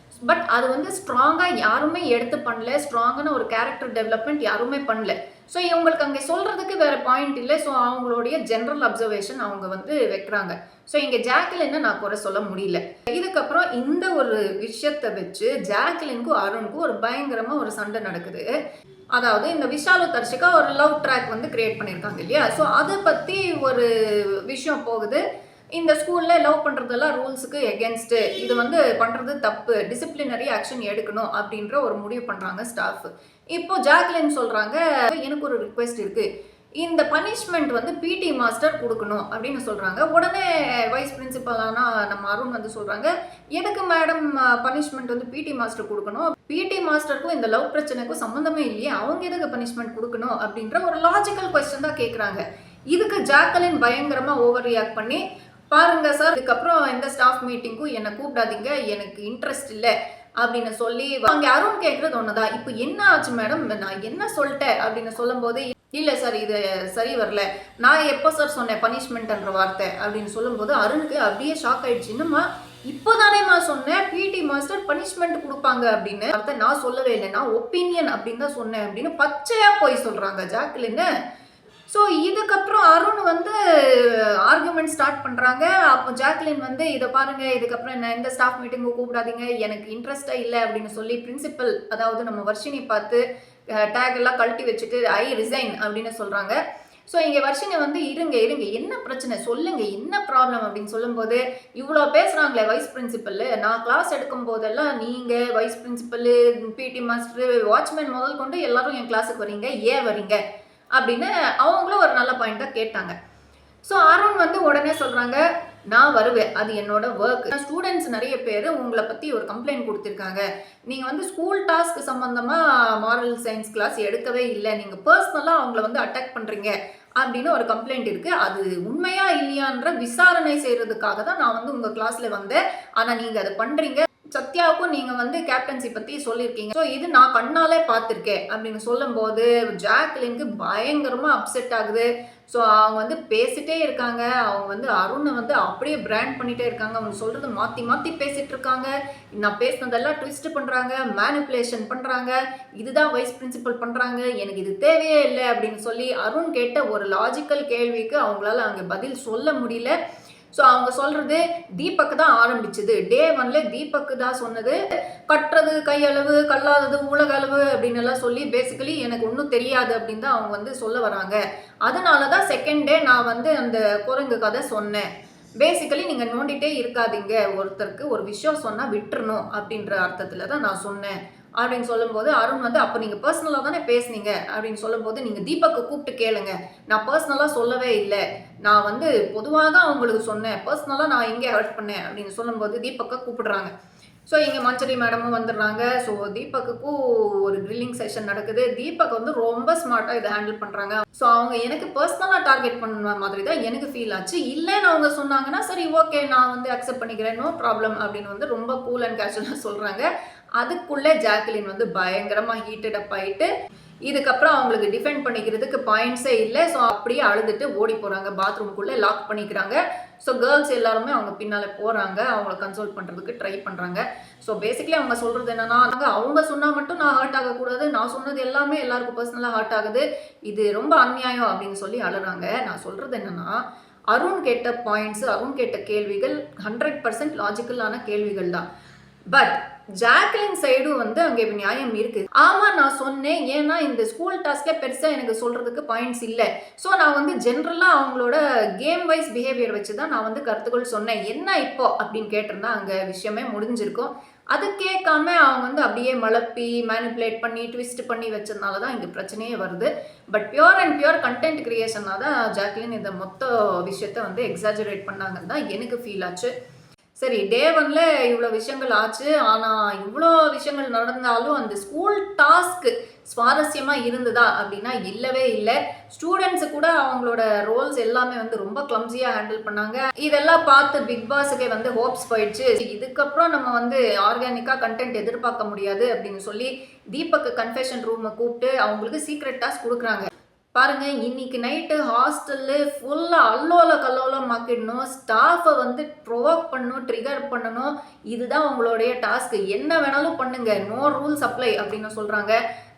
பட் அது வந்து ஸ்ட்ராங்காக யாருமே எடுத்து பண்ணல, ஸ்ட்ராங்கான ஒரு கேரக்டர் டெவலப்மெண்ட் யாருமே பண்ணல. ஸோ இவங்களுக்கு அங்கே சொல்கிறதுக்கு வேறு பாயிண்ட் இல்லை. ஸோ அவங்களுடைய ஜென்ரல் அப்சர்வேஷன் அவங்க வந்து வைக்கிறாங்க. ஸோ இங்கே ஜாக்லினை நான் குறை சொல்ல முடியல. இதுக்கப்புறம் இந்த ஒரு விஷயத்தை வச்சு ஜாக்லினுக்கும் அருணுக்கும் ஒரு பயங்கரமாக ஒரு சண்டை நடக்குது. அதாவது இந்த விஷாலு தர்ஷிகா ஒரு லவ் ட்ராக் வந்து கிரியேட் பண்ணியிருக்காங்க இல்லையா, ஸோ அதை பற்றி ஒரு விஷயம் போகுது. இந்த ஸ்கூலில் லவ் பண்ணுறதெல்லாம் ரூல்ஸுக்கு எகென்ஸ்ட்டு, இது வந்து பண்ணுறது தப்பு, டிசிப்ளினரி ஆக்ஷன் எடுக்கணும் அப்படின்ற ஒரு முடிவு பண்ணுறாங்க ஸ்டாஃப். இப்போ ஜாக்லின் சொல்கிறாங்க, எனக்கு ஒரு ரிக்வெஸ்ட் இருக்குது, இந்த பனிஷ்மெண்ட் வந்து பிடி மாஸ்டர் கொடுக்கணும் அப்படின்னு சொல்கிறாங்க. உடனே வைஸ் பிரின்சிபலான நம்ம அருண் வந்து சொல்கிறாங்க, எதுக்கு மேடம் பனிஷ்மெண்ட் வந்து பிடி மாஸ்டர் கொடுக்கணும், பிடி மாஸ்டருக்கும் இந்த லவ் பிரச்சனைக்கும் சம்மந்தமே இல்லையே, அவங்க எதுக்கு பனிஷ்மெண்ட் கொடுக்கணும் அப்படின்ற ஒரு லாஜிக்கல் கொஸ்டின் தான் கேட்குறாங்க. இதுக்கு ஜாக்லின் பயங்கரமாக ஓவர் ரியாக்ட் பண்ணி, பாருங்க சார், இதுக்கப்புறம் எந்த ஸ்டாஃப் மீட்டிங்கும் என்னை கூப்பிடாதீங்க, எனக்கு இன்ட்ரெஸ்ட் இல்லை அப்படின்னு சொல்லி அங்கே அருண் கேட்குறது ஒன்றுதான். இப்போ என்ன ஆச்சு மேடம், நான் என்ன சொல்லிட்டேன் அப்படின்னு சொல்லும்போது, இல்லை சார் இது சரி வரல, நான் எப்போ சார் சொன்னேன் பனிஷ்மெண்ட்ன்ற வார்த்தை அப்படின்னு சொல்லும்போது அருணுக்கு அப்படியே ஷாக் ஆயிடுச்சு. என்னம்மா இப்போதானேம்மா சொன்னேன் பிடி மாஸ்டர் பனிஷ்மெண்ட் கொடுப்பாங்க அப்படின்னு, அர்த்தம் நான் சொல்லவே இல்லை, நான் ஒப்பீனியன் அப்படின்னு தான் சொன்னேன் அப்படின்னு பச்சையாக போய் சொல்கிறாங்க ஜாக்லின்னு. ஸோ இதுக்கப்புறம் அருண் வந்து ஆர்குமெண்ட் ஸ்டார்ட் பண்ணுறாங்க. அப்போ ஜாக்லின் வந்து இதை பாருங்கள், இதுக்கப்புறம் என்ன எந்த ஸ்டாஃப் மீட்டிங்கும் கூப்பிடாதீங்க, எனக்கு இன்ட்ரெஸ்ட்டாக இல்லை அப்படின்னு சொல்லி பிரின்சிபல் அதாவது நம்ம வர்ஷினி பார்த்து டேக் எல்லாம் கழட்டி வச்சுட்டு ஐ ரிசைன் அப்படின்னு சொல்கிறாங்க. ஸோ இங்கே வர்ஷினி வந்து இருங்க என்ன பிரச்சனை சொல்லுங்கள், என்ன ப்ராப்ளம் அப்படின்னு சொல்லும்போது, இவ்வளோ பேசுகிறாங்களே வைஸ் பிரின்சிபல், நான் கிளாஸ் எடுக்கும் போதெல்லாம் நீங்கள் vice principal PT master watchman முதல் கொண்டு எல்லாரும் என் கிளாஸுக்கு வரீங்க, ஏன் வரீங்க அப்படின்னு அவங்களும் ஒரு நல்ல பாயிண்ட்டாக கேட்டாங்க. ஸோ அருண் வந்து உடனே சொல்கிறாங்க, நான் வருவேன், அது என்னோட ஒர்க். ஸ்டூடெண்ட்ஸ் நிறைய பேர் உங்களை பற்றி ஒரு கம்ப்ளைண்ட் கொடுத்துருக்காங்க, நீங்கள் வந்து ஸ்கூல் டாஸ்க் சம்மந்தமாக மாரல் சயின்ஸ் கிளாஸ் எடுக்கவே இல்லை, நீங்கள் பர்சனலாக அவங்கள வந்து அட்டாக் பண்ணுறீங்க அப்படின்னு ஒரு கம்ப்ளைண்ட் இருக்குது. அது உண்மையா இல்லையான்ற விசாரணை செய்கிறதுக்காக தான் நான் வந்து உங்கள் கிளாஸில் வந்தேன், ஆனால் நீங்கள் அதை பண்ணுறீங்க. சத்யாவுக்கும் நீங்கள் வந்து கேப்டன்சி பற்றி சொல்லியிருக்கீங்க, ஸோ இது நான் கண்ணாலே பார்த்துருக்கேன் அப்படின்னு சொல்லும்போது ஜாக்லினுக்கு பயங்கரமாக அப்செட் ஆகுது. ஸோ அவங்க வந்து பேசிட்டே இருக்காங்க, அவங்க வந்து அருணை வந்து அப்படியே பிராண்ட் பண்ணிகிட்டே இருக்காங்க, அவங்க சொல்கிறது மாற்றி பேசிகிட்டு இருக்காங்க, நான் பேசினதெல்லாம் ட்விஸ்ட் பண்ணுறாங்க, மேனிப்புலேஷன் பண்ணுறாங்க, இதுதான் வைஸ் பிரின்சிபல் பண்ணுறாங்க, எனக்கு இது தேவையே இல்லை அப்படின்னு சொல்லி அருண் கேட்ட ஒரு லாஜிக்கல் கேள்விக்கு அவங்களால அங்கே பதில் சொல்ல முடியல. ஸோ அவங்க சொல்கிறது தீபக் தான் ஆரம்பிச்சுது, டே 1ல தீபக் தான் சொன்னது, கட்டுறது கையளவு கல்லாதது உலக அளவு அப்படின்னு எல்லாம் சொல்லி பேசிக்கலி எனக்கு ஒன்றும் தெரியாது அப்படின்னு தான் அவங்க வந்து சொல்ல வராங்க. அதனால தான் செகண்ட் டே நான் வந்து அந்த குரங்கு கதை சொன்னேன். பேசிக்கலி நீங்கள் நோண்டிகிட்டே இருக்காதீங்க, ஒருத்தருக்கு ஒரு விஷயம் சொன்னால் விட்டுறணும் அப்படின்ற அர்த்தத்தில் தான் நான் சொன்னேன் அப்படின்னு சொல்லும்போது அருண் வந்து அப்போ நீங்கள் பர்சனலாக தானே பேசுனீங்க அப்படின்னு சொல்லும்போது நீங்கள் தீபக்கை கூப்பிட்டு கேளுங்க, நான் பர்சனலாக சொல்லவே இல்லை, நான் வந்து பொதுவாக தான் அவங்களுக்கு சொன்னேன், பர்சனலாக நான் எங்கே ஹர்ட் பண்ணேன் அப்படின்னு சொல்லும்போது தீபக்கை கூப்பிடுறாங்க. ஸோ இங்கே மஞ்சரி மேடமும் வந்துடுறாங்க. ஸோ தீபக்குக்கும் ஒரு க்ரில்லிங் செஷன் நடக்குது. தீபக் வந்து ரொம்ப ஸ்மார்ட்டாக இதை ஹேண்டில் பண்ணுறாங்க. ஸோ அவங்க எனக்கு பர்சனலாக டார்கெட் பண்ண மாதிரி தான் எனக்கு ஃபீல் ஆச்சு. இல்லைன்னு அவங்க சொன்னாங்கன்னா சரி ஓகே நான் வந்து அக்செப்ட் பண்ணிக்கிறேன், நோ ப்ராப்ளம் அப்படின்னு வந்து ரொம்ப கூல் அண்ட் கேஷுவலாக சொல்கிறாங்க. அதுக்குள்ளே ஜாக்லின் வந்து பயங்கரமாக ஹீட்டட் அப் ஆகிட்டு இதுக்கப்புறம் அவங்களுக்கு டிஃபெண்ட் பண்ணிக்கிறதுக்கு பாயிண்ட்ஸே இல்லை. ஸோ அப்படியே அழுதுட்டு ஓடி போகிறாங்க, பாத்ரூம்குள்ளே லாக் பண்ணிக்கிறாங்க. ஸோ கேர்ள்ஸ் எல்லாருமே அவங்க பின்னால் போகிறாங்க, அவங்கள கன்சோல் பண்ணுறதுக்கு ட்ரை பண்ணுறாங்க. ஸோ பேசிக்கலி அவங்க சொல்கிறது என்னன்னா, அவங்க சொன்னால் மட்டும் நான் ஹர்ட் ஆகக்கூடாது, நான் சொன்னது எல்லாமே எல்லாருக்கும் பர்சனலாக ஹர்ட் ஆகுது, இது ரொம்ப அநியாயம் அப்படின்னு சொல்லி அழுறாங்க. நான் சொல்கிறது என்னன்னா, அருண் கேட்ட பாயிண்ட்ஸு, அருண் கேட்ட கேள்விகள் 100% லாஜிக்கலான கேள்விகள் தான். பட் ஜாக்லின் சைடும் வந்து அங்கே நியாயம் இருக்கு. ஆமா நான் சொன்னேன், ஏன்னா இந்த ஸ்கூல் டாஸ்க்ல பெருசா எனக்கு சொல்றதுக்கு பாயிண்ட்ஸ் இல்லை. ஸோ நான் வந்து ஜென்ரலா அவங்களோட கேம் வைஸ் பிஹேவியர் வச்சு தான் நான் வந்து கருத்துக்கள் சொன்னேன், என்ன இப்போ அப்படின்னு கேட்டிருந்தா அங்கே விஷயமே முடிஞ்சிருக்கும். அது கேட்காம அவங்க வந்து அப்படியே மலப்பி மேனிப்புலேட் பண்ணி ட்விஸ்ட் பண்ணி வச்சதுனால தான் இங்கே பிரச்சனையே வருது. But pure and pure content கிரியேஷனாக தான் ஜாக்லின் இந்த மொத்த விஷயத்த வந்து எக்ஸாஜரேட் பண்ணாங்கன்னு தான் எனக்கு ஃபீல் ஆச்சு. சரி, டே 1ல இவ்வளோ விஷயங்கள் ஆச்சு. ஆனால் இவ்வளோ விஷயங்கள் நடந்தாலும் அந்த ஸ்கூல் டாஸ்க் சுவாரஸ்யமாக இருந்ததா அப்படின்னா இல்லவே இல்லை. ஸ்டூடெண்ட்ஸு கூட அவங்களோட ரோல்ஸ் எல்லாமே வந்து ரொம்ப கிளம்ஸியாக ஹேண்டில் பண்ணாங்க. இதெல்லாம் பார்த்து பிக் பாஸுக்கே வந்து ஹோப்ஸ் போயிடுச்சு. இதுக்கப்புறம் நம்ம வந்து ஆர்கானிக்காக கண்டென்ட் எதிர்பார்க்க முடியாது அப்படின்னு சொல்லி தீபக் கன்ஃபெஷன் ரூமை கூப்பிட்டு அவங்களுக்கு சீக்ரெட் டாஸ்க் கொடுக்குறாங்க. பாருங்க, இன்னைக்கு நைட்டு ஹாஸ்டல்லு ஃபுல்லாக அல்லோல கல்லோலம் ஆக்கிடணும், ஸ்டாஃபை வந்து ப்ரொவோக் பண்ணணும், ட்ரிகர் பண்ணணும், இதுதான் உங்களுடைய டாஸ்க், என்ன வேணாலும் பண்ணுங்க, நோ ரூல்ஸ் அப்ளை அப்படின்னு சொல்கிறாங்க.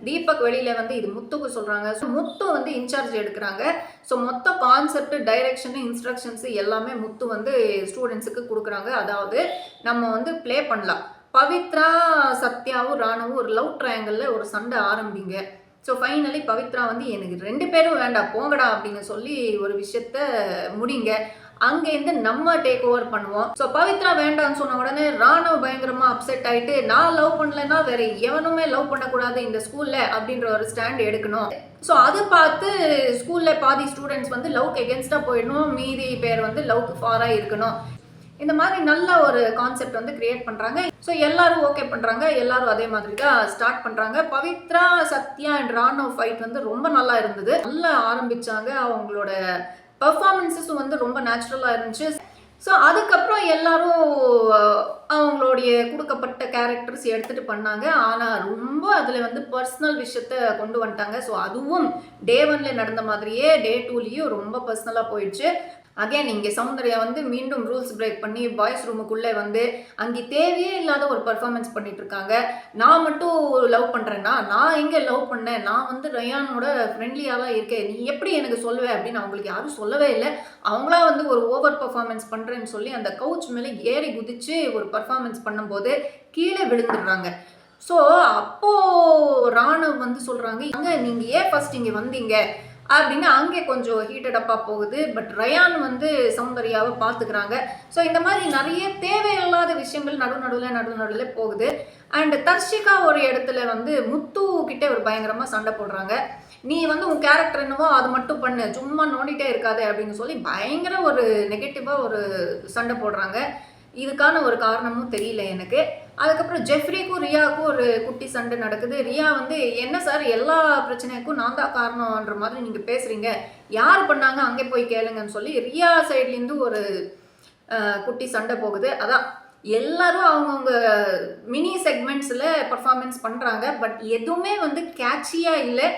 தீபக் வெளியில் வந்து இது முத்துக்கு சொல்கிறாங்க. ஸோ முத்து வந்து இன்சார்ஜ் எடுக்கிறாங்க. ஸோ மொத்த கான்செப்ட், டைரெக்ஷனு, இன்ஸ்ட்ரக்ஷன்ஸு எல்லாமே முத்து வந்து ஸ்டூடெண்ட்ஸுக்கு கொடுக்குறாங்க. அதாவது நம்ம வந்து ப்ளே பண்ணலாம், பவித்ரா சத்யாவும் ராணுவும் ஒரு லவ் ட்ரையாங்கிளில் ஒரு சண்டை ஆரம்பிங்க. ஸோ ஃபைனலி பவித்ரா வந்து எனக்கு 2 பேரும் வேண்டாம் போங்கடா அப்படின்னு சொல்லி ஒரு விஷயத்த முடிங்க, அங்கேருந்து நம்ம டேக் ஓவர் பண்ணுவோம். ஸோ பவித்ரா வேண்டாம்னு சொன்ன உடனே ராணுவ பயங்கரமாக அப்செட் ஆகிட்டு நான் லவ் பண்ணலைன்னா வேற எவனுமே லவ் பண்ணக்கூடாது இந்த ஸ்கூலில் அப்படின்ற ஒரு ஸ்டாண்ட் எடுக்கணும். ஸோ அதை பார்த்து ஸ்கூலில் பாதி ஸ்டூடெண்ட்ஸ் வந்து லவ்க்கு எகென்ஸ்டாக போயிடணும், மீதி பேர் வந்து லவ்க்கு ஃபாராக இருக்கணும். இந்த மாதிரி நல்ல ஒரு கான்செப்ட் வந்து கிரியேட் பண்ணுறாங்க. ஸோ எல்லாரும் ஓகே பண்ணுறாங்க, எல்லாரும் அதே மாதிரி தான் ஸ்டார்ட் பண்ணுறாங்க. பவித்ரா சத்யா அண்ட் ராணுவ ஃபைட் வந்து ரொம்ப நல்லா இருந்தது, நல்லா ஆரம்பித்தாங்க. அவங்களோட பர்ஃபார்மன்ஸஸும் வந்து ரொம்ப நேச்சுரலாக இருந்துச்சு. ஸோ அதுக்கப்புறம் எல்லாரும் அவங்களுடைய கொடுக்கப்பட்ட கேரக்டர்ஸ் எடுத்துகிட்டு பண்ணாங்க. ஆனால் ரொம்ப அதில் வந்து பர்சனல் விஷயத்த கொண்டு வந்துட்டாங்க. ஸோ அதுவும் டே 1ல நடந்த மாதிரியே டே 2லேயும் ரொம்ப பர்சனலாக போயிடுச்சு. அகேன் இங்கே சௌந்தர்யா வந்து மீண்டும் ரூல்ஸ் பிரேக் பண்ணி பாய்ஸ் ரூமுக்குள்ளே வந்து அங்கே தேவையே இல்லாத ஒரு பர்ஃபார்மன்ஸ் பண்ணிட்டு இருக்காங்க. நான் மட்டும் லவ் பண்ணுறேன்னா, நான் எங்கே லவ் பண்ணேன், நான் வந்து ரயானோட ஃப்ரெண்ட்லியாக தான் இருக்கேன், நீ எப்படி எனக்கு சொல்லுவேன் அப்படின்னு அவங்களுக்கு யாரும் சொல்லவே இல்லை. அவங்களா வந்து ஒரு ஓவர் பர்ஃபார்மன்ஸ் பண்ணுறேன்னு சொல்லி அந்த கவுச் மேலே ஏறி குதிச்சு ஒரு பர்ஃபார்மன்ஸ் பண்ணும்போது கீழே விழுந்துடுறாங்க. ஸோ அப்போது ராணுவ வந்து சொல்கிறாங்க, அங்கே நீங்கள் ஏன் ஃபர்ஸ்ட் இங்கே வந்தீங்க அப்படின்னு அங்கே கொஞ்சம் ஹீட்டட் அப்பாக போகுது. பட் ரயான் வந்து சௌந்தர்யாவை பார்த்துக்கிறாங்க. ஸோ இந்த மாதிரி நிறைய தேவையில்லாத விஷயங்கள் நடுநடுவில் போகுது. அண்ட் தர்ஷிகா ஒரு இடத்துல வந்து முத்து கிட்டே ஒரு பயங்கரமாக சண்டை போடுறாங்க. நீ வந்து உன் கேரக்டர் என்னவோ அது மட்டும் பண்ணு, சும்மா நோண்டிகிட்டே இருக்காது அப்படின்னு சொல்லி பயங்கர ஒரு நெகட்டிவாக ஒரு சண்டை போடுறாங்க. இதுக்கான ஒரு காரணமும் தெரியல எனக்கு. அதுக்கப்புறம் ஜெஃப்ரிக்கும் ரியாவுக்கும் ஒரு குட்டி சண்டை நடக்குது. ரியா வந்து என்ன சார் எல்லா பிரச்சனைக்கும் நான் தான் காரணம்ன்ற மாதிரி நீங்கள் பேசுகிறீங்க, யார் பண்ணாங்க அங்கே போய் கேளுங்கன்னு சொல்லி ரியா சைட்லேருந்து ஒரு குட்டி சண்டை போகுது. அதான் எல்லாரும் அவங்கவுங்க மினி செக்மெண்ட்ஸில் பர்ஃபார்மன்ஸ் பண்ணுறாங்க. பட் எதுவுமே வந்து கேட்சியாக இல்லை,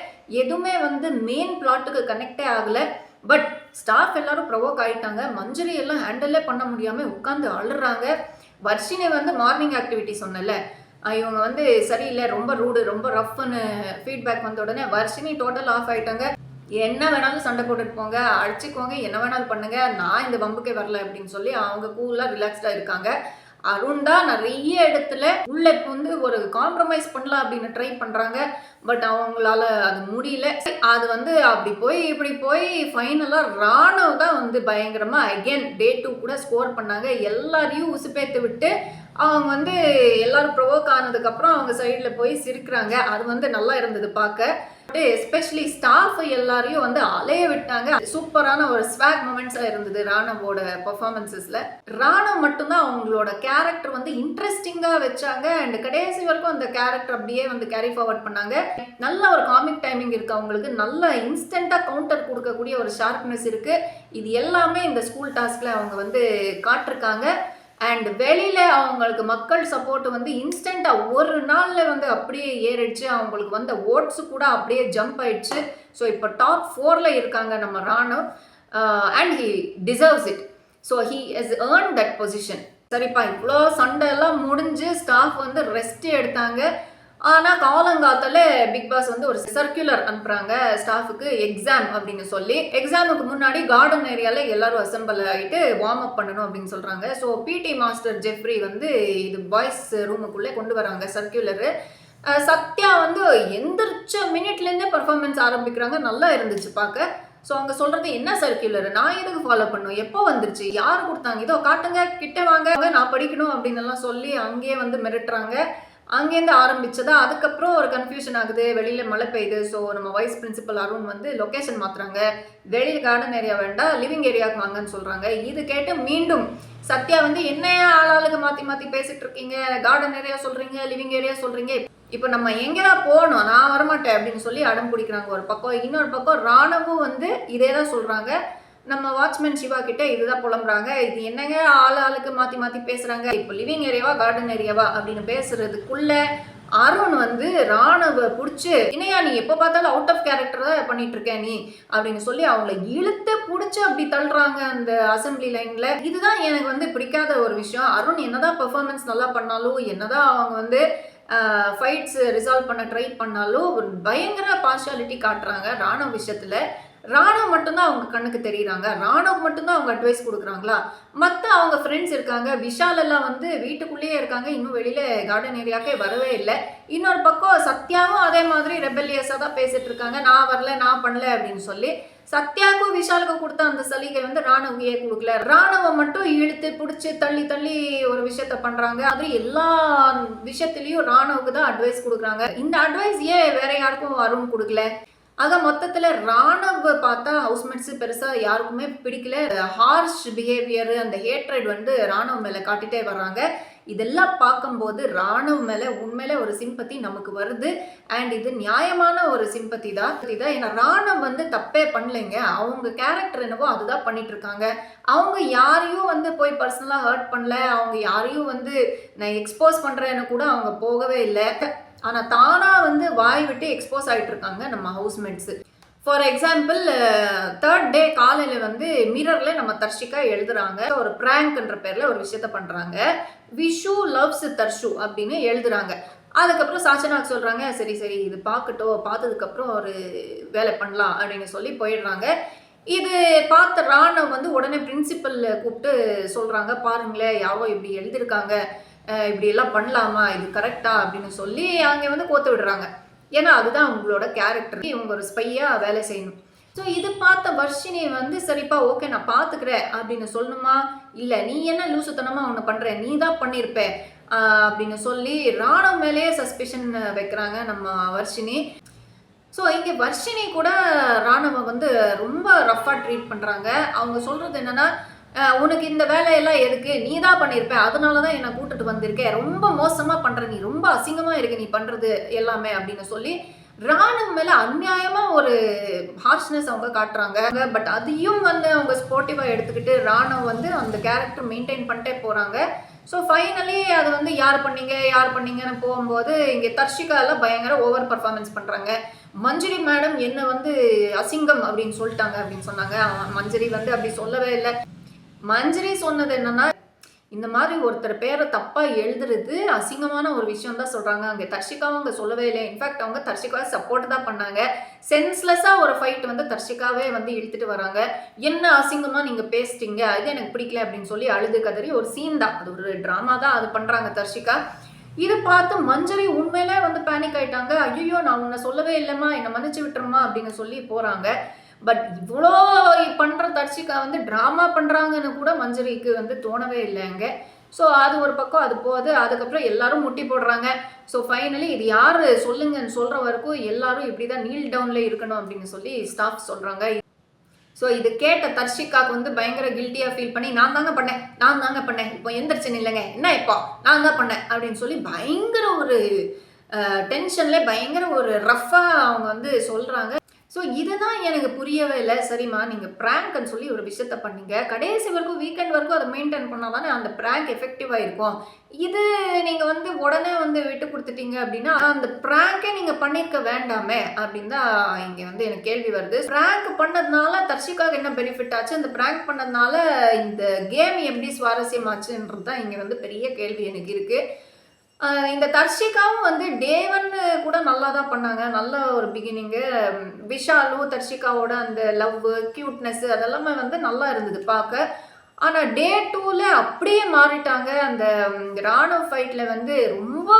எதுவுமே வந்து மெயின் பிளாட்டுக்கு கனெக்டே ஆகலை. பட் ஸ்டாஃப் எல்லாரும் ப்ரொவோக் ஆகிட்டாங்க. மஞ்சரி எல்லாம் ஹேண்டிலே பண்ண முடியாமல் உட்காந்து அழுறாங்க. வர்ஷினி வந்து மார்னிங் ஆக்டிவிட்டி சொன்னல, இவங்க வந்து சரியில்லை, ரொம்ப ரூடு, ரொம்ப ரஃப்னு ஃபீட்பேக் வந்த உடனே வர்ஷினி டோட்டல் ஆஃப் ஆகிட்டாங்க. என்ன வேணாலும் சண்டை போட்டுட்டு போங்க, அடிச்சுக்கோங்க, என்ன வேணாலும் பண்ணுங்க, நான் இந்த வம்புக்கே வரல அப்படின்னு சொல்லி அவங்க கூலாக ரிலாக்ஸ்டாக இருக்காங்க. அருண் தான் நிறைய இடத்துல உள்ள வந்து ஒரு காம்ப்ரமைஸ் பண்ணலாம் அப்படின்னு ட்ரை பண்ணுறாங்க. பட் அவங்களால அது முடியல. அது வந்து அப்படி போய் இப்படி போய் ஃபைனலாக ராணுவ தான் வந்து பயங்கரமாக அகெயின் டே 2 கூட ஸ்கோர் பண்ணாங்க. எல்லாரையும் உசுப்பேத்து விட்டு அவங்க வந்து எல்லாரும் ப்ரொவோக் ஆனதுக்கப்புறம் அவங்க சைடில் போய் சிரிக்கிறாங்க. அது வந்து நல்லா இருந்தது பார்க்க. எஸ்பெஷலி ஸ்டாஃப் எல்லாரையும் வந்து அலைய விட்டாங்க. சூப்பரான ஒரு ஸ்வாக் மொமெண்ட்ஸா இருந்தது ராணவோட பெர்ஃபார்மன்ஸஸ்ல. ராணவ் மட்டும்தான் அவங்களோட கேரக்டர் வந்து இன்ட்ரெஸ்டிங்கா வச்சாங்க. அண்ட் கடைசி வரைக்கும் அந்த கேரக்டர் அப்படியே வந்து கேரி ஃபார்வர்ட் பண்ணாங்க. நல்ல ஒரு காமிக் டைமிங் இருக்கு அவங்களுக்கு. நல்ல இன்ஸ்டன்டா கவுண்டர் கொடுக்கக்கூடிய ஒரு ஷார்ப்னஸ் இருக்கு. இது எல்லாமே இந்த ஸ்கூல் டாஸ்க்ல அவங்க வந்து காட்டிருக்காங்க. அண்ட் வெளியில அவங்களுக்கு மக்கள் சப்போர்ட் வந்து இன்ஸ்டண்டா ஒரு நாள்ல வந்து அப்படியே ஏறிடுச்சு. அவங்களுக்கு வந்த ஓட்ஸ் கூட அப்படியே ஜம்ப் ஆயிடுச்சு. ஸோ இப்போ டாப் 4ல இருக்காங்க நம்ம Raanav. And he deserves it. So he has earn that position. சரிப்பா, இவ்வளோ சண்டை எல்லாம் முடிஞ்சு ஸ்டாஃப் வந்து ரெஸ்ட் எடுத்தாங்க. ஆனால் காலங்காத்தால பிக் பாஸ் வந்து ஒரு சர்க்குலர் அனுப்புறாங்க ஸ்டாஃபுக்கு, எக்ஸாம் அப்படின்னு சொல்லி. எக்ஸாமுக்கு முன்னாடி கார்டன் ஏரியால எல்லாரும் அசம்பிள் ஆகிட்டு வார்ம் அப் பண்ணணும் அப்படின்னு சொல்றாங்க. ஸோ பிடி மாஸ்டர் ஜெஃப்ரி வந்து இது பாய்ஸ் ரூமுக்குள்ளே கொண்டு வராங்க சர்க்குலரு. சத்யா வந்து எந்திரிச்ச மினிட்லேருந்தே பர்ஃபார்மன்ஸ் ஆரம்பிக்கிறாங்க. நல்லா இருந்துச்சு பார்க்க. ஸோ அவங்க சொல்றது என்ன சர்க்குலர், நான் எதுக்கு ஃபாலோ பண்ணும், எப்போ வந்துருச்சு, யார் கொடுத்தாங்க, இதோ காட்டுங்க, கிட்ட வாங்க, நான் படிக்கணும் அப்படின்னு எல்லாம் சொல்லி அங்கேயே வந்து மிரட்டுறாங்க. அங்கேருந்து ஆரம்பிச்சதா. அதுக்கப்புறம் ஒரு கன்ஃபியூஷன் ஆகுது. வெளியில மழை பெய்யுது. ஸோ நம்ம வைஸ் பிரின்சிபல் அருண் வந்து லொக்கேஷன் மாத்துறாங்க. வெளியில் கார்டன் ஏரியா வேண்டாம், லிவிங் ஏரியாவுக்கு வாங்கன்னு சொல்றாங்க. இது கேட்டு மீண்டும் சத்யா வந்து என்ன ஆளாளுக்கு மாத்தி மாத்தி பேசிட்டு இருக்கீங்க, கார்டன் ஏரியா சொல்றீங்க, லிவிங் ஏரியா சொல்றீங்க, இப்போ நம்ம எங்கேயா போகணும், நான் வரமாட்டேன் அப்படின்னு சொல்லி அடம் பிடிக்கிறாங்க ஒரு பக்கம். இன்னொரு பக்கம் ராணவும் வந்து இதே தான் சொல்றாங்க. நம்ம வாட்ச்மேன் சிவா கிட்ட இதுதான் புலம்புறாங்க. இது என்னங்க ஆளுக்கு மாத்தி மாத்தி பேசுறாங்க, இப்போ லிவிங் ஏரியாவா கார்டன் ஏரியாவா அப்படின்னு பேசுறதுக்குள்ள அருண் வந்து ராணுவ பிடிச்சி, இணையா நீ எப்போ பார்த்தாலும் அவுட் ஆஃப் கேரக்டர் தான் பண்ணிட்டு இருக்க நீ அப்படின்னு சொல்லி அவங்கள இழுத்து பிடிச்சி அப்படி தள்ளுறாங்க அந்த அசம்பிளி லைன்ல. இதுதான் எனக்கு வந்து பிடிக்காத ஒரு விஷயம். அருண் என்னதான் பெர்ஃபார்மன்ஸ் நல்லா பண்ணாலும், என்னதான் அவங்க வந்து ஃபைட்ஸ் ரிசால்வ் பண்ண ட்ரை பண்ணாலும் ஒரு பயங்கர பார்ஷியாலிட்டி காட்டுறாங்க ராணுவ விஷயத்துல. ராணவ் மட்டும்தான் அவங்க கண்ணுக்கு தெரியுறாங்க. ராணவ் மட்டும்தான் அவங்க அட்வைஸ் கொடுக்குறாங்களா? மற்ற அவங்க ஃப்ரெண்ட்ஸ் இருக்காங்க. விஷால் எல்லாம் வந்து வீட்டுக்குள்ளேயே இருக்காங்க. இன்னும் வெளியில கார்டன் ஏரியாக்கே வரவே இல்லை. இன்னொரு பக்கம் சத்யாவும் அதே மாதிரி ரெபெல்லியஸாக தான் பேசிட்டு இருக்காங்க. நான் வரல, நான் பண்ணல அப்படின்னு சொல்லி. சத்யாவுக்கும் விஷாலுக்கும் கொடுத்த அந்த சலுகை வந்து ராணுவையே கொடுக்கல. ராணுவ மட்டும் இழுத்து பிடிச்சி தள்ளி தள்ளி ஒரு விஷயத்த பண்றாங்க. அது எல்லா விஷயத்திலையும் ராணுவுக்கு தான் அட்வைஸ் கொடுக்குறாங்க. இந்த அட்வைஸ் ஏன் வேற யாருக்கும் அருண் கொடுக்கல? ஆக மொத்தத்தில் ராணவ் பார்த்தா ஹவுஸ்மேட்ஸு பெருசாக யாருக்குமே பிடிக்கல. ஹார்ஷ் பிஹேவியர், அந்த ஹேட்ரட் வந்து ராணவ் மேலே காட்டிகிட்டே வர்றாங்க. இதெல்லாம் பார்க்கும்போது ராணவ் மேலே உண்மையிலே ஒரு சிம்பத்தி நமக்கு வருது. அண்ட் இது நியாயமான ஒரு சிம்பத்தி தான். ஏன்னா ராணவ் வந்து தப்பே பண்ணலைங்க. அவங்க கேரக்டர் என்னவோ அதுதான் பண்ணிட்டு இருக்காங்க. அவங்க யாரையும் வந்து போய் பர்சனலாக ஹர்ட் பண்ணல. அவங்க யாரையும் வந்து நான் எக்ஸ்போஸ் பண்ணுறேன்னு கூட அவங்க போகவே இல்லை. ஆனால் தானாக வந்து வாய் விட்டு எக்ஸ்போஸ் ஆகிட்டு இருக்காங்க நம்ம ஹவுஸ்மேட்ஸு. ஃபார் எக்ஸாம்பிள் 3rd டே காலையில் வந்து மிரரில் நம்ம தர்ஷிகா எழுதுறாங்க. ஒரு ப்ராங்க்ன்ற பேரில் ஒரு விஷயத்த பண்ணுறாங்க. விஷு லவ்ஸ் தர்ஷு அப்படின்னு எழுதுறாங்க. அதுக்கப்புறம் சாச்சனாக்கு சொல்கிறாங்க, சரி சரி இது பார்க்கட்டும், பார்த்ததுக்கப்புறம் ஒரு வேலை பண்ணலாம் அப்படின்னு சொல்லி போயிடுறாங்க. இது பார்த்த ராணவ் வந்து உடனே பிரின்சிபல் கூப்பிட்டு சொல்கிறாங்க, பாருங்களேன் யாரோ இப்படி எழுதியிருக்காங்க, இப்படி எல்லாம் பண்ணலாமா, இது கரெக்டா அப்படின்னு சொல்லி அங்கே வந்து கோத்து விடுறாங்க. ஏன்னா அதுதான் உங்களோட கேரக்டர், இவங்க ஒரு ஸ்பையாக வேலை செய்யணும். ஸோ இது பார்த்த வர்ஷினி வந்து சரிப்பா ஓகே நான் பார்த்துக்கிறேன் அப்படின்னு சொல்லணுமா, இல்லை நீ என்ன லூசுத்தனமாக ஒன்று பண்ணுற, நீ தான் பண்ணியிருப்ப அப்படின்னு சொல்லி ராணவ் மேலேயே சஸ்பெஷன் வைக்கிறாங்க நம்ம வர்ஷினி. ஸோ இங்கே வர்ஷினி கூட ராணவை வந்து ரொம்ப ரஃபாக ட்ரீட் பண்ணுறாங்க. அவங்க சொல்கிறது என்னென்னா, உனக்கு இந்த வேலையெல்லாம் எதுக்கு, நீ தான் பண்ணியிருப்ப, அதனால தான் என்னை கூட்டிட்டு வந்திருக்கேன், ரொம்ப மோசமாக பண்ணுற நீ, ரொம்ப அசிங்கமாக இருக்கு நீ பண்ணுறது எல்லாமே அப்படின்னு சொல்லி ராணவ் மேலே அநியாயமாக ஒரு ஹார்ஷ்னஸ் அவங்க காட்டுறாங்க. பட் அதையும் வந்து அவங்க ஸ்போர்ட்டிவாக எடுத்துக்கிட்டு ராணவ் வந்து அந்த கேரக்டர் மெயின்டைன் பண்ணிட்டே போகிறாங்க. ஸோ ஃபைனலி அது வந்து யார் பண்ணீங்கன்னு போகும்போது இங்கே தர்ஷிகாலாம் பயங்கர ஓவர் பர்ஃபார்மன்ஸ் பண்ணுறாங்க. மஞ்சரி மேடம் என்ன வந்து அசிங்கம் அப்படின்னு சொல்லிட்டாங்க அப்படின்னு சொன்னாங்க. மஞ்சரி வந்து அப்படி சொல்லவே இல்லை. மஞ்சரி சொன்னது என்னன்னா, இந்த மாதிரி ஒருத்தர் பேரை தப்பாக எழுதுறது அசிங்கமான ஒரு விஷயம் தான் சொல்கிறாங்க. அங்கே தர்ஷிகாவும் அங்கே சொல்லவே இல்லை. இன்ஃபேக்ட் அவங்க தர்ஷிகாவை சப்போர்ட் தான் பண்ணாங்க. சென்ஸ்லெஸ்ஸாக ஒரு ஃபைட் வந்து தர்ஷிகாவே வந்து இழுத்துட்டு வராங்க. என்ன அசிங்கமாக நீங்கள் பேசிட்டீங்க, அது எனக்கு பிடிக்கல அப்படின்னு சொல்லி அழுது கதறி ஒரு சீன் தான், அது ஒரு ட்ராமா தான் அது பண்ணுறாங்க தர்ஷிகா. இதை பார்த்து மஞ்சரி உண்மையிலே வந்து பேனிக் ஆகிட்டாங்க. ஐயோ நான் உன்னை சொல்லவே இல்லைம்மா, என்னை மன்னிச்சு விட்டுருமா அப்படின்னு சொல்லி போகிறாங்க. பட் இவ்வளோ பண்ணுற தர்ஷிகா வந்து ட்ராமா பண்ணுறாங்கன்னு கூட மஞ்சரிக்கு வந்து தோணவே இல்லைங்க. ஸோ அது ஒரு பக்கம் அது போகுது. அதுக்கப்புறம் எல்லாரும் முட்டி போடுறாங்க. ஸோ ஃபைனலி இது யார் சொல்லுங்கன்னு சொல்கிற வரைக்கும் எல்லாரும் இப்படி தான் நீல் டவுனில் இருக்கணும் அப்படின்னு சொல்லி ஸ்டாஃப் சொல்கிறாங்க. ஸோ இது கேட்ட தர்ஷிகாவுக்கு வந்து பயங்கர கில்ட்டியாக ஃபீல் பண்ணி நான் தாங்க பண்ணேன் இப்போ எந்திரிச்சு இல்லைங்க என்ன இப்போ நான் தான் பண்ணேன் அப்படின்னு சொல்லி பயங்கர ஒரு டென்ஷன்ல பயங்கர ஒரு ரஃப்பாக அவங்க வந்து சொல்கிறாங்க. ஸோ இதுதான் எனக்கு புரியவே இல்லை. சரிம்மா நீங்கள் ப்ராங்க்னு சொல்லி ஒரு விஷயத்த பண்ணீங்க, கடைசி வரைக்கும் வீக்கெண்ட் வரைக்கும் அதை மெயின்டைன் பண்ணால் தானே அந்த ப்ராங்க் எஃபெக்டிவாக இருக்கும். இது நீங்கள் வந்து உடனே வந்து விட்டு கொடுத்துட்டீங்க அப்படின்னா அந்த ப்ராங்கே நீங்கள் பண்ணியிருக்க வேண்டாமே அப்படின்னு தான் இங்கே வந்து எனக்கு கேள்வி வருது. ப்ராங்க் பண்ணதுனால தர்ஷிகாவுக்கு என்ன பெனிஃபிட் ஆச்சு, அந்த ப்ராங்க் பண்ணதுனால இந்த கேம் எப்படி சுவாரஸ்யமாச்சுன்றது தான் இங்கே வந்து பெரிய கேள்வி எனக்கு இருக்குது. இந்த தர்ஷிகாவும் வந்து டே 1 கூட நல்லா தான் பண்ணாங்க. நல்ல ஒரு பிகினிங்கு. விஷாலு தர்ஷிகாவோட அந்த லவ், கியூட்னஸ் அதெல்லாமே வந்து நல்லா இருந்தது பார்க்க. ஆனால் டே 2ல அப்படியே மாறிட்டாங்க. அந்த ராணுவ ஃபைட்டில் வந்து ரொம்ப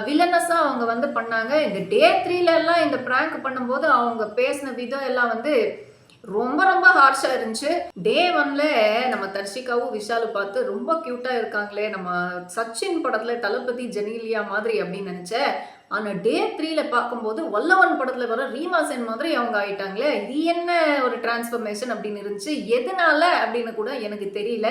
வில்லனஸாக அவங்க வந்து பண்ணாங்க. இந்த டே 3லலாம் இந்த ப்ராங்க் பண்ணும்போது அவங்க பேசின விதம் எல்லாம் வந்து ரொம்ப ரொம்ப ஹார்ஷாக இருந்துச்சு. டே 1ல நம்ம தர்ஷிகாவும் விஷாலு பார்த்து ரொம்ப க்யூட்டாக இருக்காங்களே, நம்ம சச்சின் படத்தில் தளபதி ஜெனீலியா மாதிரி அப்படின்னு நினச்சேன். ஆனால் டே 3ல பார்க்கும்போது வல்லவன் படத்தில் வர ரீமா சென் மாதிரி அவங்க ஆயிட்டாங்களே, இது என்ன ஒரு டிரான்ஸ்ஃபர்மேஷன் அப்படின்னு இருந்துச்சு. எதனால அப்படின்னு கூட எனக்கு தெரியல.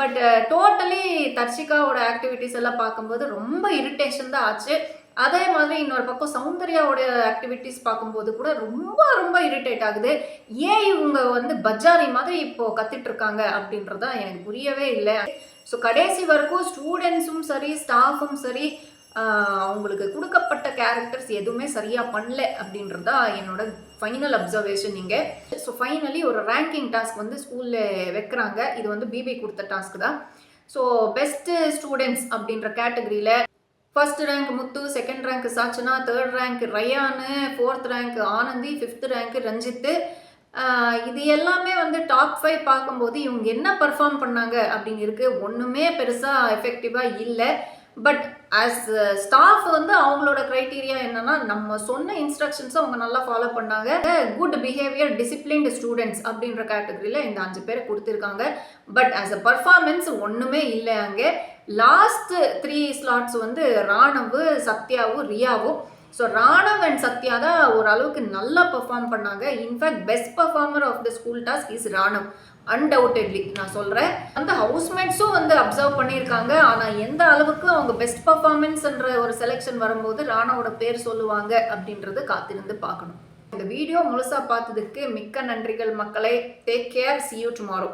பட் டோட்டலி தர்ஷிகாவோட ஆக்டிவிட்டிஸ் எல்லாம் பார்க்கும்போது ரொம்ப இரிட்டேஷன் தான் ஆச்சு. அதே மாதிரி இன்னொரு பக்கம் சௌந்தர்யாவோட ஆக்டிவிட்டிஸ் பார்க்கும்போது கூட ரொம்ப ரொம்ப இரிட்டேட் ஆகுது. ஏன் இவங்க வந்து பஜாரி மாதிரி இப்போ கத்திட்டு இருக்காங்க அப்படின்றதா எனக்கு புரியவே இல்லை. ஸோ கடைசி வரைக்கும் ஸ்டூடெண்ட்ஸும் சரி ஸ்டாஃபும் சரி அவங்களுக்கு கொடுக்கப்பட்ட கேரக்டர்ஸ் எதுவுமே சரியாக பண்ணல அப்படின்றதா என்னோட ஃபைனல் அப்சர்வேஷன் இங்கே. ஸோ ஃபைனலி ஒரு ரேங்கிங் டாஸ்க் வந்து ஸ்கூலில் வைக்கிறாங்க. இது வந்து பிபி கொடுத்த டாஸ்க் தான். ஸோ பெஸ்ட்டு ஸ்டூடெண்ட்ஸ் அப்படின்ற கேட்டகரியில் first rank Muthu, second rank Sachana, third rank Rayan, fourth rank Anandhi, fifth rank Ranjith. இது எல்லாமே வந்து டாப் 5 பார்க்கும்போது இவங்க என்ன பர்ஃபார்ம் பண்ணாங்க அப்படின்னு இருக்குது. ஒன்றுமே பெருசாக எஃபெக்டிவாக இல்லை. பட் ஆஸ் ஸ்டாஃப் வந்து அவங்களோட க்ரைட்டீரியா என்னன்னா, நம்ம சொன்ன இன்ஸ்ட்ரக்ஷன்ஸை அவங்க நல்லா ஃபாலோ பண்ணாங்க. குட் பிஹேவியர், டிசிப்ளின்டு ஸ்டூடெண்ட்ஸ் அப்படின்ற கேட்டகரியில் இந்த 5 பேரை கொடுத்துருக்காங்க. பட் ஆஸ் அ பர்ஃபார்மன்ஸ் ஒன்றுமே இல்லை. அங்கே லாஸ்ட் 3 ஸ்லாட்ஸ் வந்து ராணவ், சத்யாவும், ரியாவும். ஸோ ராணவ் அண்ட் சத்யா தான் ஓரளவுக்கு நல்லா பெர்ஃபார்ம் பண்ணாங்க. In fact best performer of the school task is Ranav, undoubtedly நான் சொல்கிறேன். அந்த ஹவுஸ்மேட்ஸும் வந்து அப்சர்வ் பண்ணியிருக்காங்க. ஆனால் எந்த அளவுக்கு அவங்க பெஸ்ட் பர்ஃபார்மன்ஸ்ன்ற ஒரு செலெக்ஷன் வரும்போது ராணவோட பேர் சொல்லுவாங்க அப்படின்றது காத்திருந்து பார்க்கணும். இந்த வீடியோ முழுசாக பார்த்ததுக்கு மிக்க நன்றிகள் மக்களே. Take care, see you tomorrow.